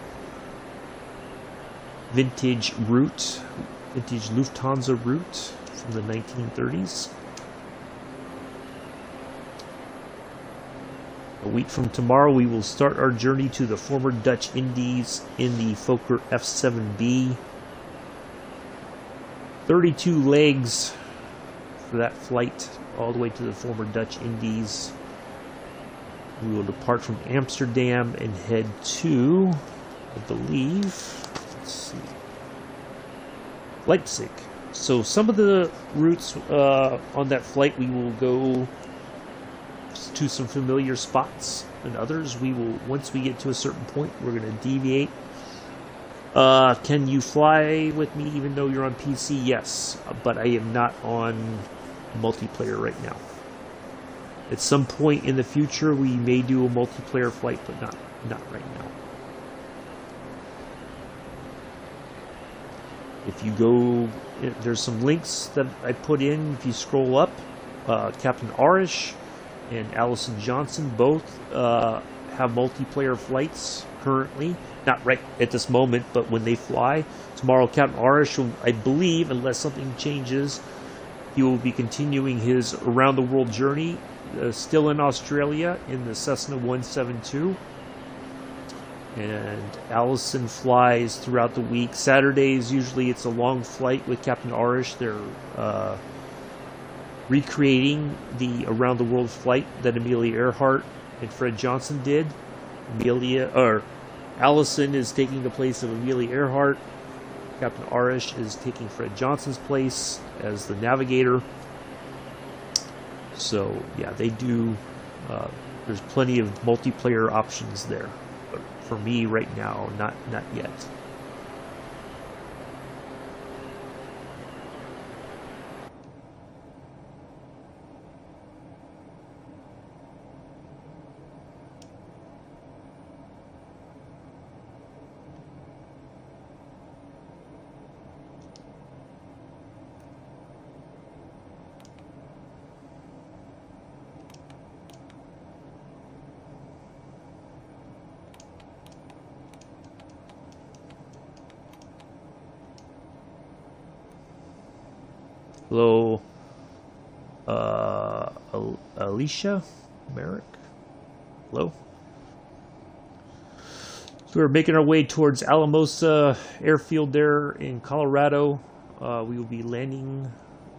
S1: vintage Lufthansa route from the 1930s. A week from tomorrow, we will start our journey to the former Dutch Indies in the Fokker F-7B. 32 legs for that flight all the way to the former Dutch Indies. We will depart from Amsterdam and head to, I believe, let's see, Leipzig. So some of the routes on that flight, we will go to some familiar spots, and others we will, once we get to a certain point, we're going to deviate. Can you fly with me even though you're on PC? Yes, but I am not on multiplayer right now. At some point in the future we may do a multiplayer flight, but not right now. If you go, there's some links that I put in. If you scroll up, Captain Arish and Allison Johnson both have multiplayer flights currently. Not right at this moment, but when they fly. Tomorrow, Captain Arish will, I believe, unless something changes, he will be continuing his around-the-world journey, still in Australia, in the Cessna 172. And Allison flies throughout the week. Saturdays, usually it's a long flight with Captain Arish. They're recreating the around-the-world flight that Amelia Earhart and Fred Johnson did. Allison is taking the place of Amelia Earhart. Captain Arish is taking Fred Johnson's place as the navigator. So, yeah, they do. There's plenty of multiplayer options there. But for me, right now, not yet. Hello, Alicia Merrick. Hello. So we're making our way towards Alamosa airfield there in Colorado. We will be landing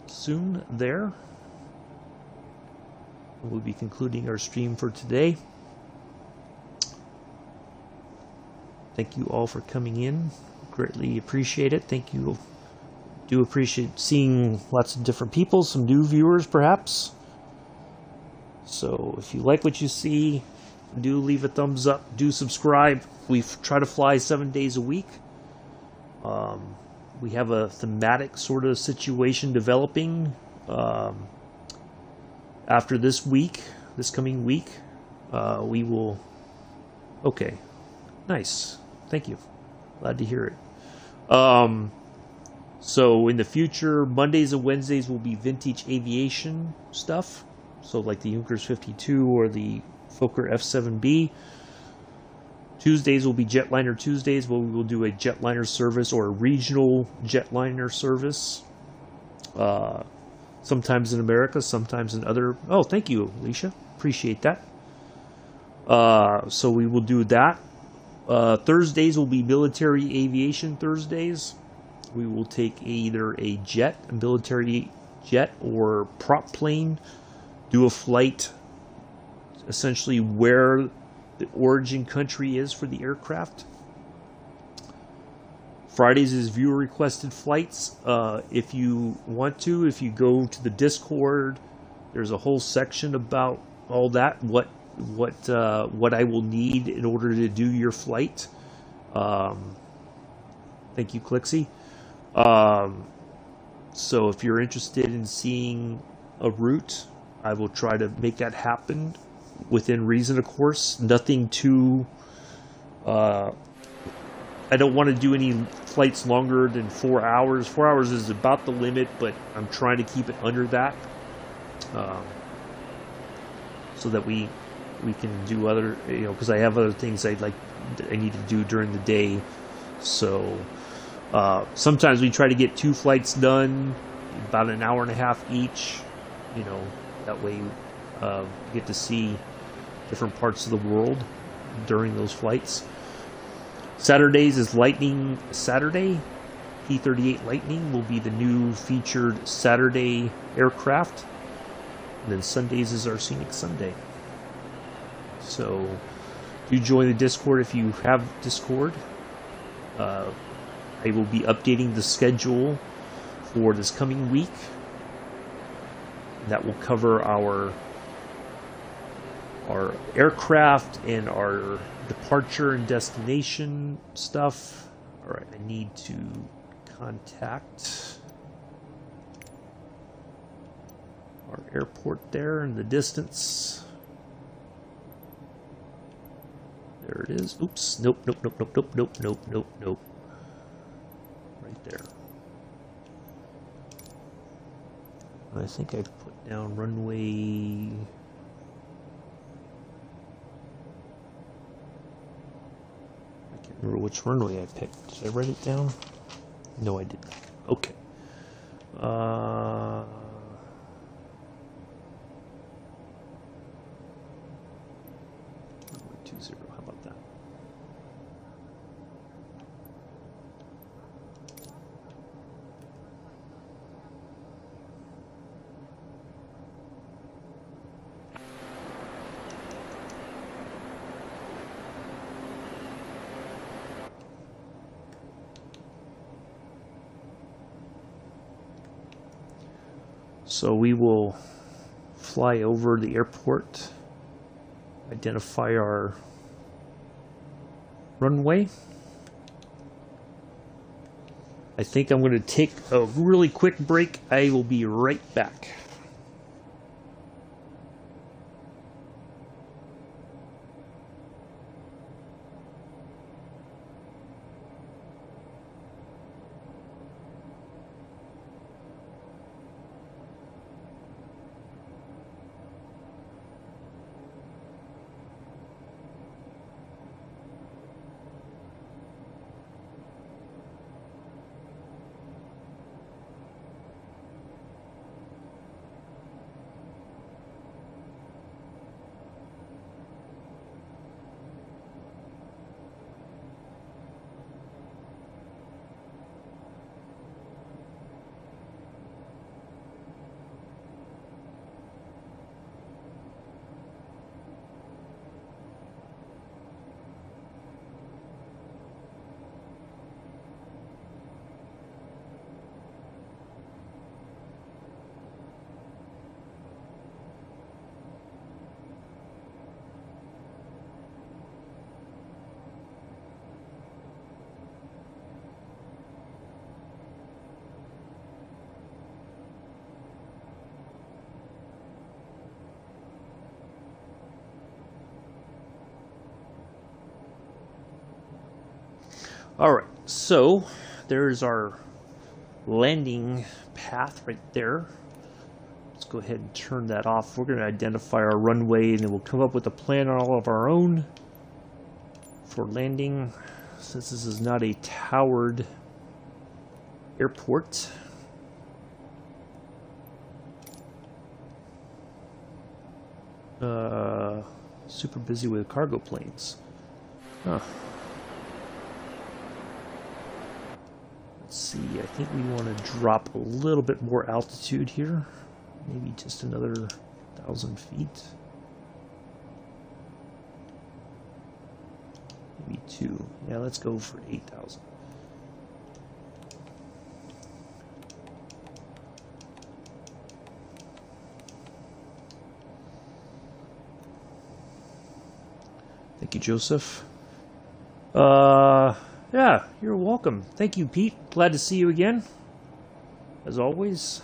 S1: soon there. We'll be concluding our stream for today. Thank you all for coming in. Greatly appreciate it. Thank you. Do appreciate seeing lots of different people, some new viewers perhaps. So if you like what you see, do leave a thumbs up, do subscribe. We try to fly 7 days a week. We have a thematic sort of situation developing after this week, this coming week. We will... Okay, nice. Thank you. Glad to hear it. So in the future, Mondays and Wednesdays will be vintage aviation stuff. So like the Junkers 52 or the Fokker F-7B. Tuesdays will be Jetliner Tuesdays, where we will do a jetliner service or a regional jetliner service. Sometimes in America, sometimes in other... Oh, thank you, Alicia. Appreciate that. So we will do that. Thursdays will be military aviation Thursdays. We will take either a military jet or prop plane, do a flight essentially where the origin country is for the aircraft. Fridays is viewer requested flights. If you want to, if you go to the Discord, there's a whole section about all that, what what I will need in order to do your flight. Thank you, Clixie. So if you're interested in seeing a route, I will try to make that happen within reason, of course. Nothing too... I don't want to do any flights longer than 4 hours. 4 hours is about the limit, but I'm trying to keep it under that, so that we can do other, because I have other things I need to do during the day. So sometimes we try to get 2 flights done, about an hour and a half each. That way we get to see different parts of the world during those flights. Saturdays is Lightning Saturday. P-38 Lightning will be the new featured Saturday aircraft. And then Sundays is our Scenic Sunday. So do join the Discord if you have Discord. I will be updating the schedule for this coming week. That will cover our aircraft and our departure and destination stuff. All right, I need to contact our airport there in the distance. There it is. Oops. Nope. Right there. I think I put down runway... remember which runway I picked. Did I write it down? No, I didn't. Okay. 20. How about that? So we will fly over the airport, identify our runway. I think I'm going to take a really quick break. I will be right back. All right, so there's our landing path right there. Let's go ahead and turn that off. We're going to identify our runway, and then we'll come up with a plan all of our own for landing. Since this is not a towered airport, super busy with cargo planes. Huh. Let's see, I think we want to drop a little bit more altitude here. Maybe just another 1,000 feet. Maybe 2. Yeah, let's go for 8,000. Thank you, Joseph. Yeah, you're welcome. Thank you, Pete. Glad to see you again. As always.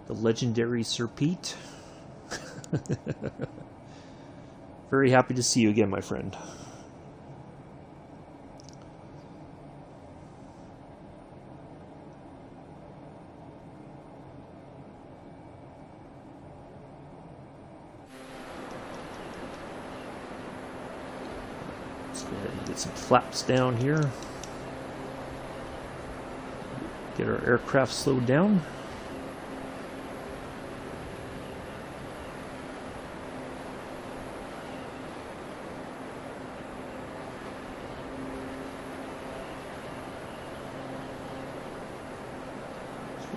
S1: The legendary Sir Pete. Very happy to see you again, my friend. Let's go ahead and get some flaps down here. Get our aircraft slowed down.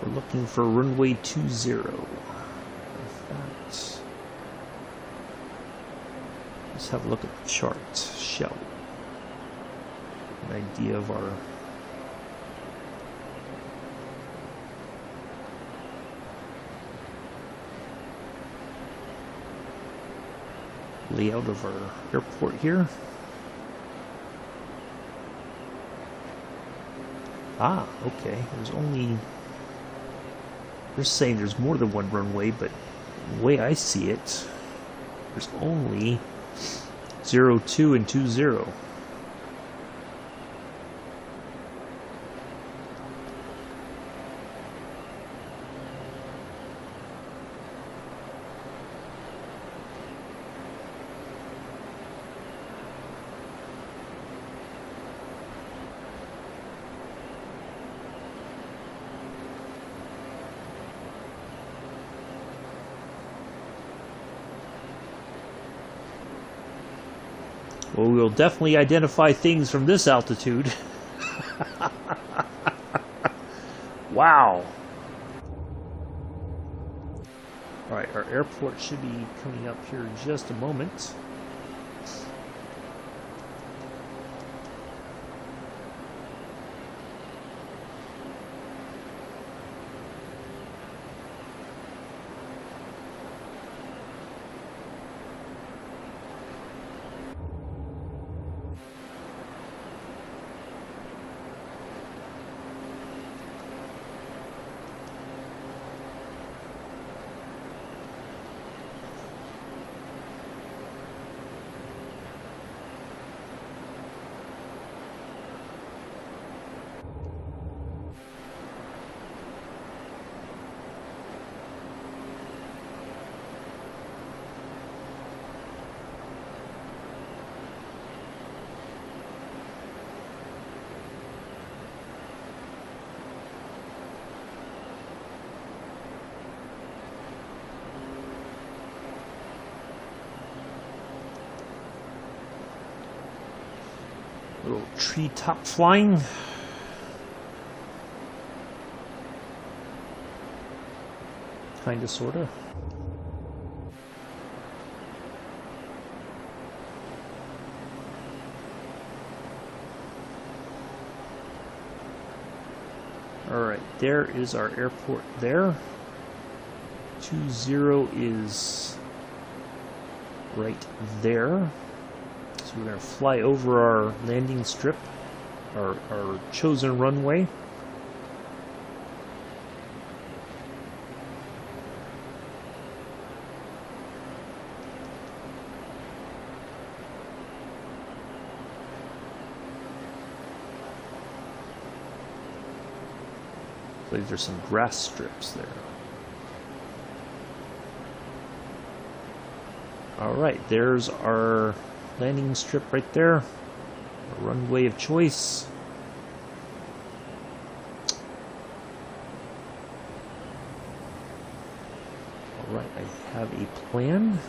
S1: We're looking for runway 20. Let's have a look at the chart, shall we? An idea of our layout of our airport here. Ah, okay. There's only... They're saying there's more than one runway, but the way I see it, there's only 02 and 20. Well, we'll definitely identify things from this altitude. Wow. Alright, our airport should be coming up here in just a moment. Little treetop flying. Kinda, sorta. Alright, there is our airport there. 20 is right there. So we're going to fly over our landing strip, our chosen runway. I believe there's some grass strips there. Alright, there's our landing strip right there. Our runway of choice. Alright, I have a plan.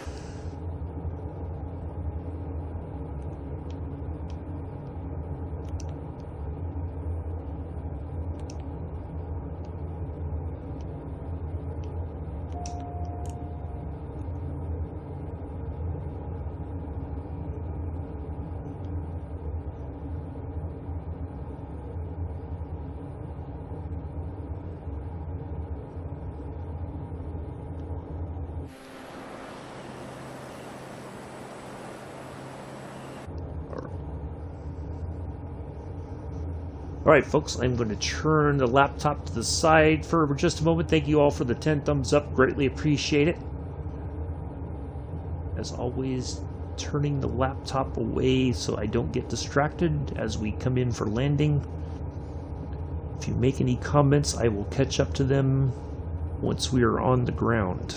S1: Alright folks, I'm going to turn the laptop to the side for just a moment. Thank you all for the 10 thumbs up. Greatly appreciate it. As always, turning the laptop away so I don't get distracted as we come in for landing. If you make any comments, I will catch up to them once we are on the ground.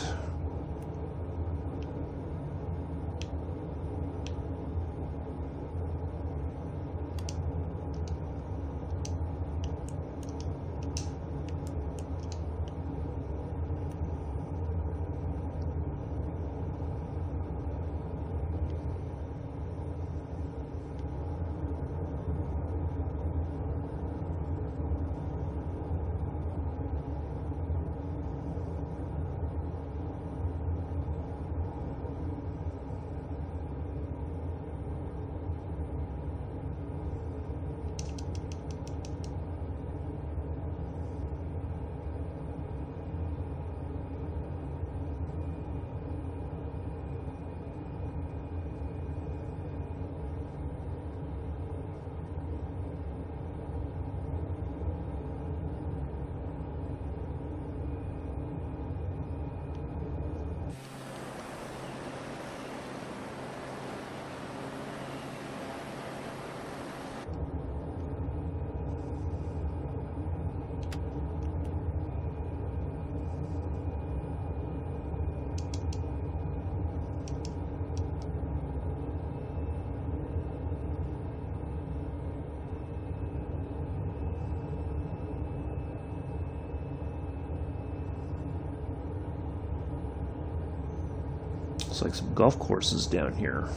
S1: Looks like some golf courses down here.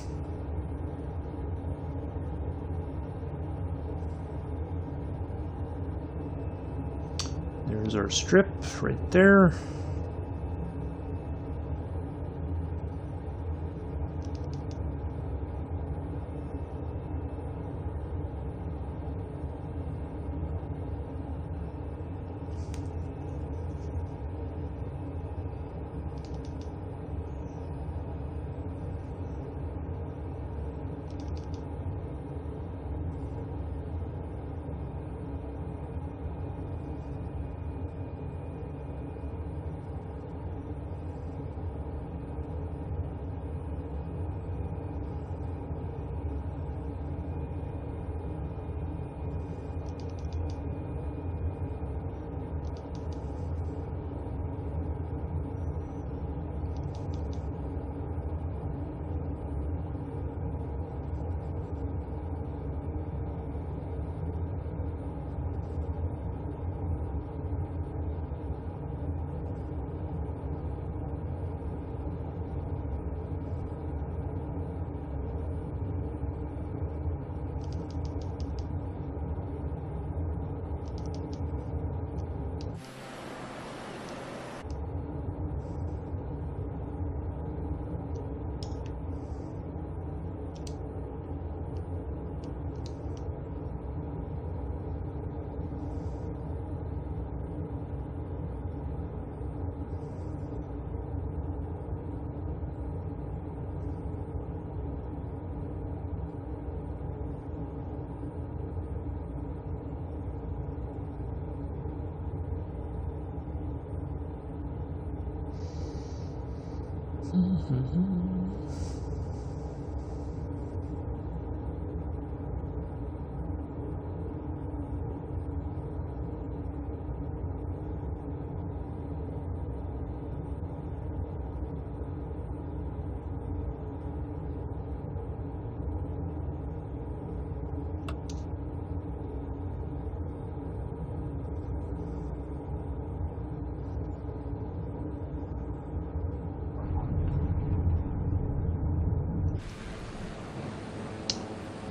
S1: There's our strip right there.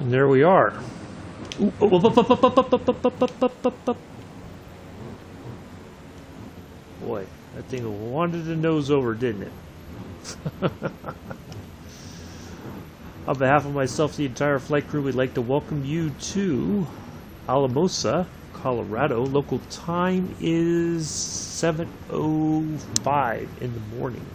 S1: And there we are. Ooh, boy, that thing wanted to nose over, didn't it? On behalf of myself and the entire flight crew, we'd like to welcome you to Alamosa, Colorado. Local time is 7:05 in the morning.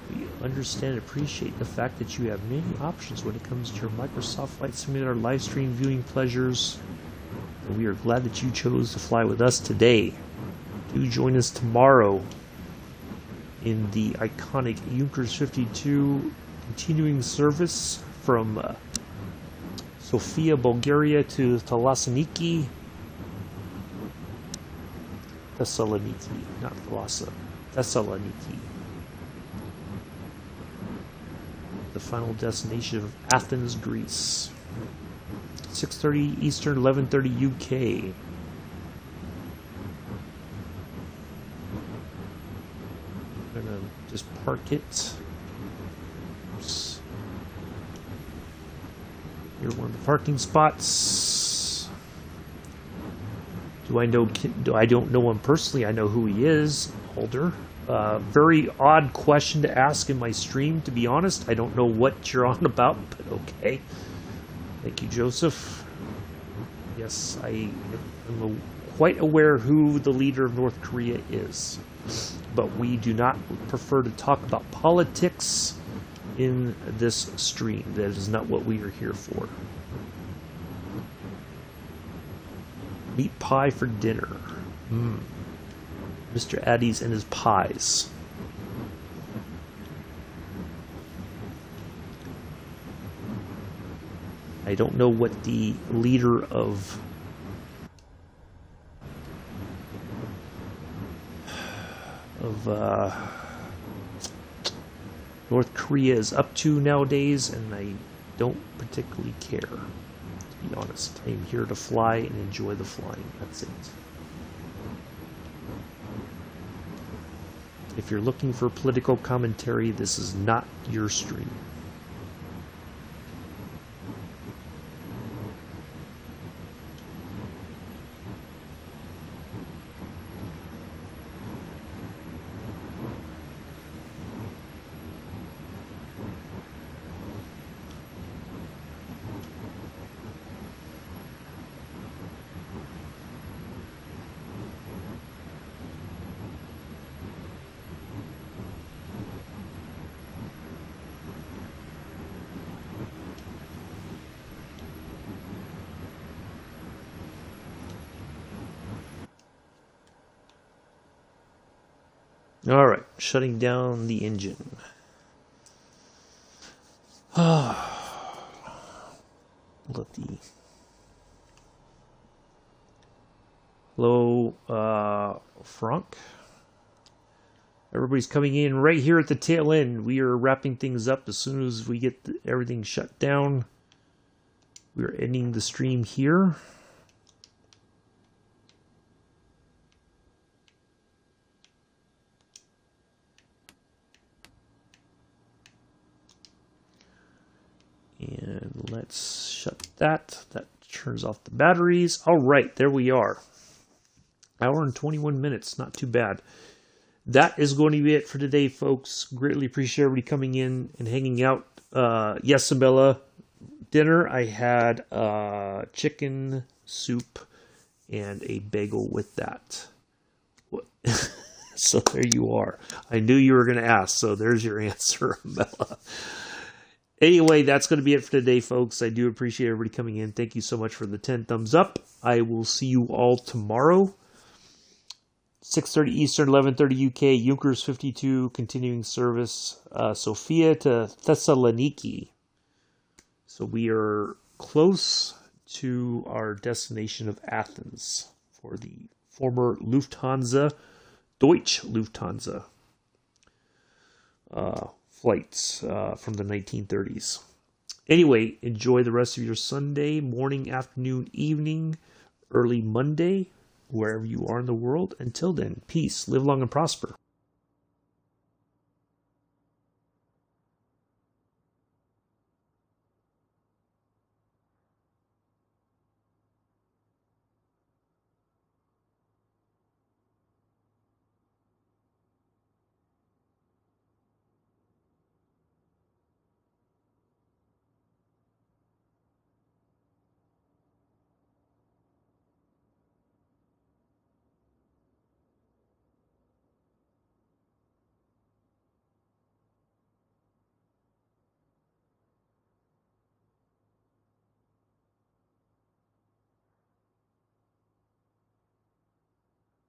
S1: We understand and appreciate the fact that you have many options when it comes to your Microsoft Flight Simulator live stream viewing pleasures. And we are glad that you chose to fly with us today. Do join us tomorrow in the iconic Junkers 52 continuing service from Sofia, Bulgaria to Thessaloniki. Not Thalassa. Thessaloniki. The final destination of Athens, Greece. 6:30 Eastern, 11:30 UK. I'm gonna just park it. Oops. Here's one of the parking spots. I don't know him personally. I know who he is. Holder. Very odd question to ask in my stream, to be honest. I don't know what you're on about, but okay. Thank you, Joseph. Yes, I am quite aware who the leader of North Korea is. But we do not prefer to talk about politics in this stream. That is not what we are here for. Meat pie for dinner. Mr. Addy's and his pies. I don't know what the leader of North Korea is up to nowadays, and I don't particularly care, to be honest. I am here to fly and enjoy the flying. That's it. If you're looking for political commentary, this is not your stream. All right, shutting down the engine. Let the hello, Frank. Everybody's coming in right here at the tail end. We are wrapping things up as soon as we get everything shut down. We are ending the stream here. And let's shut that. That turns off the batteries. All right, there we are. Hour and 21 minutes. Not too bad. That is going to be it for today, folks. Greatly appreciate everybody coming in and hanging out. Yes, Isabella. Dinner, I had chicken soup and a bagel with that. So there you are. I knew you were going to ask, so there's your answer, Bella. Anyway, that's going to be it for today, folks. I do appreciate everybody coming in. Thank you so much for the 10 thumbs up. I will see you all tomorrow. 6:30 Eastern, 11:30 UK, Junkers 52, continuing service, Sofia to Thessaloniki. So we are close to our destination of Athens for the former Lufthansa, Deutsche Lufthansa flights from the 1930s. Anyway, enjoy the rest of your Sunday, morning, afternoon, evening, early Monday, wherever you are in the world. Until then, peace, live long and prosper.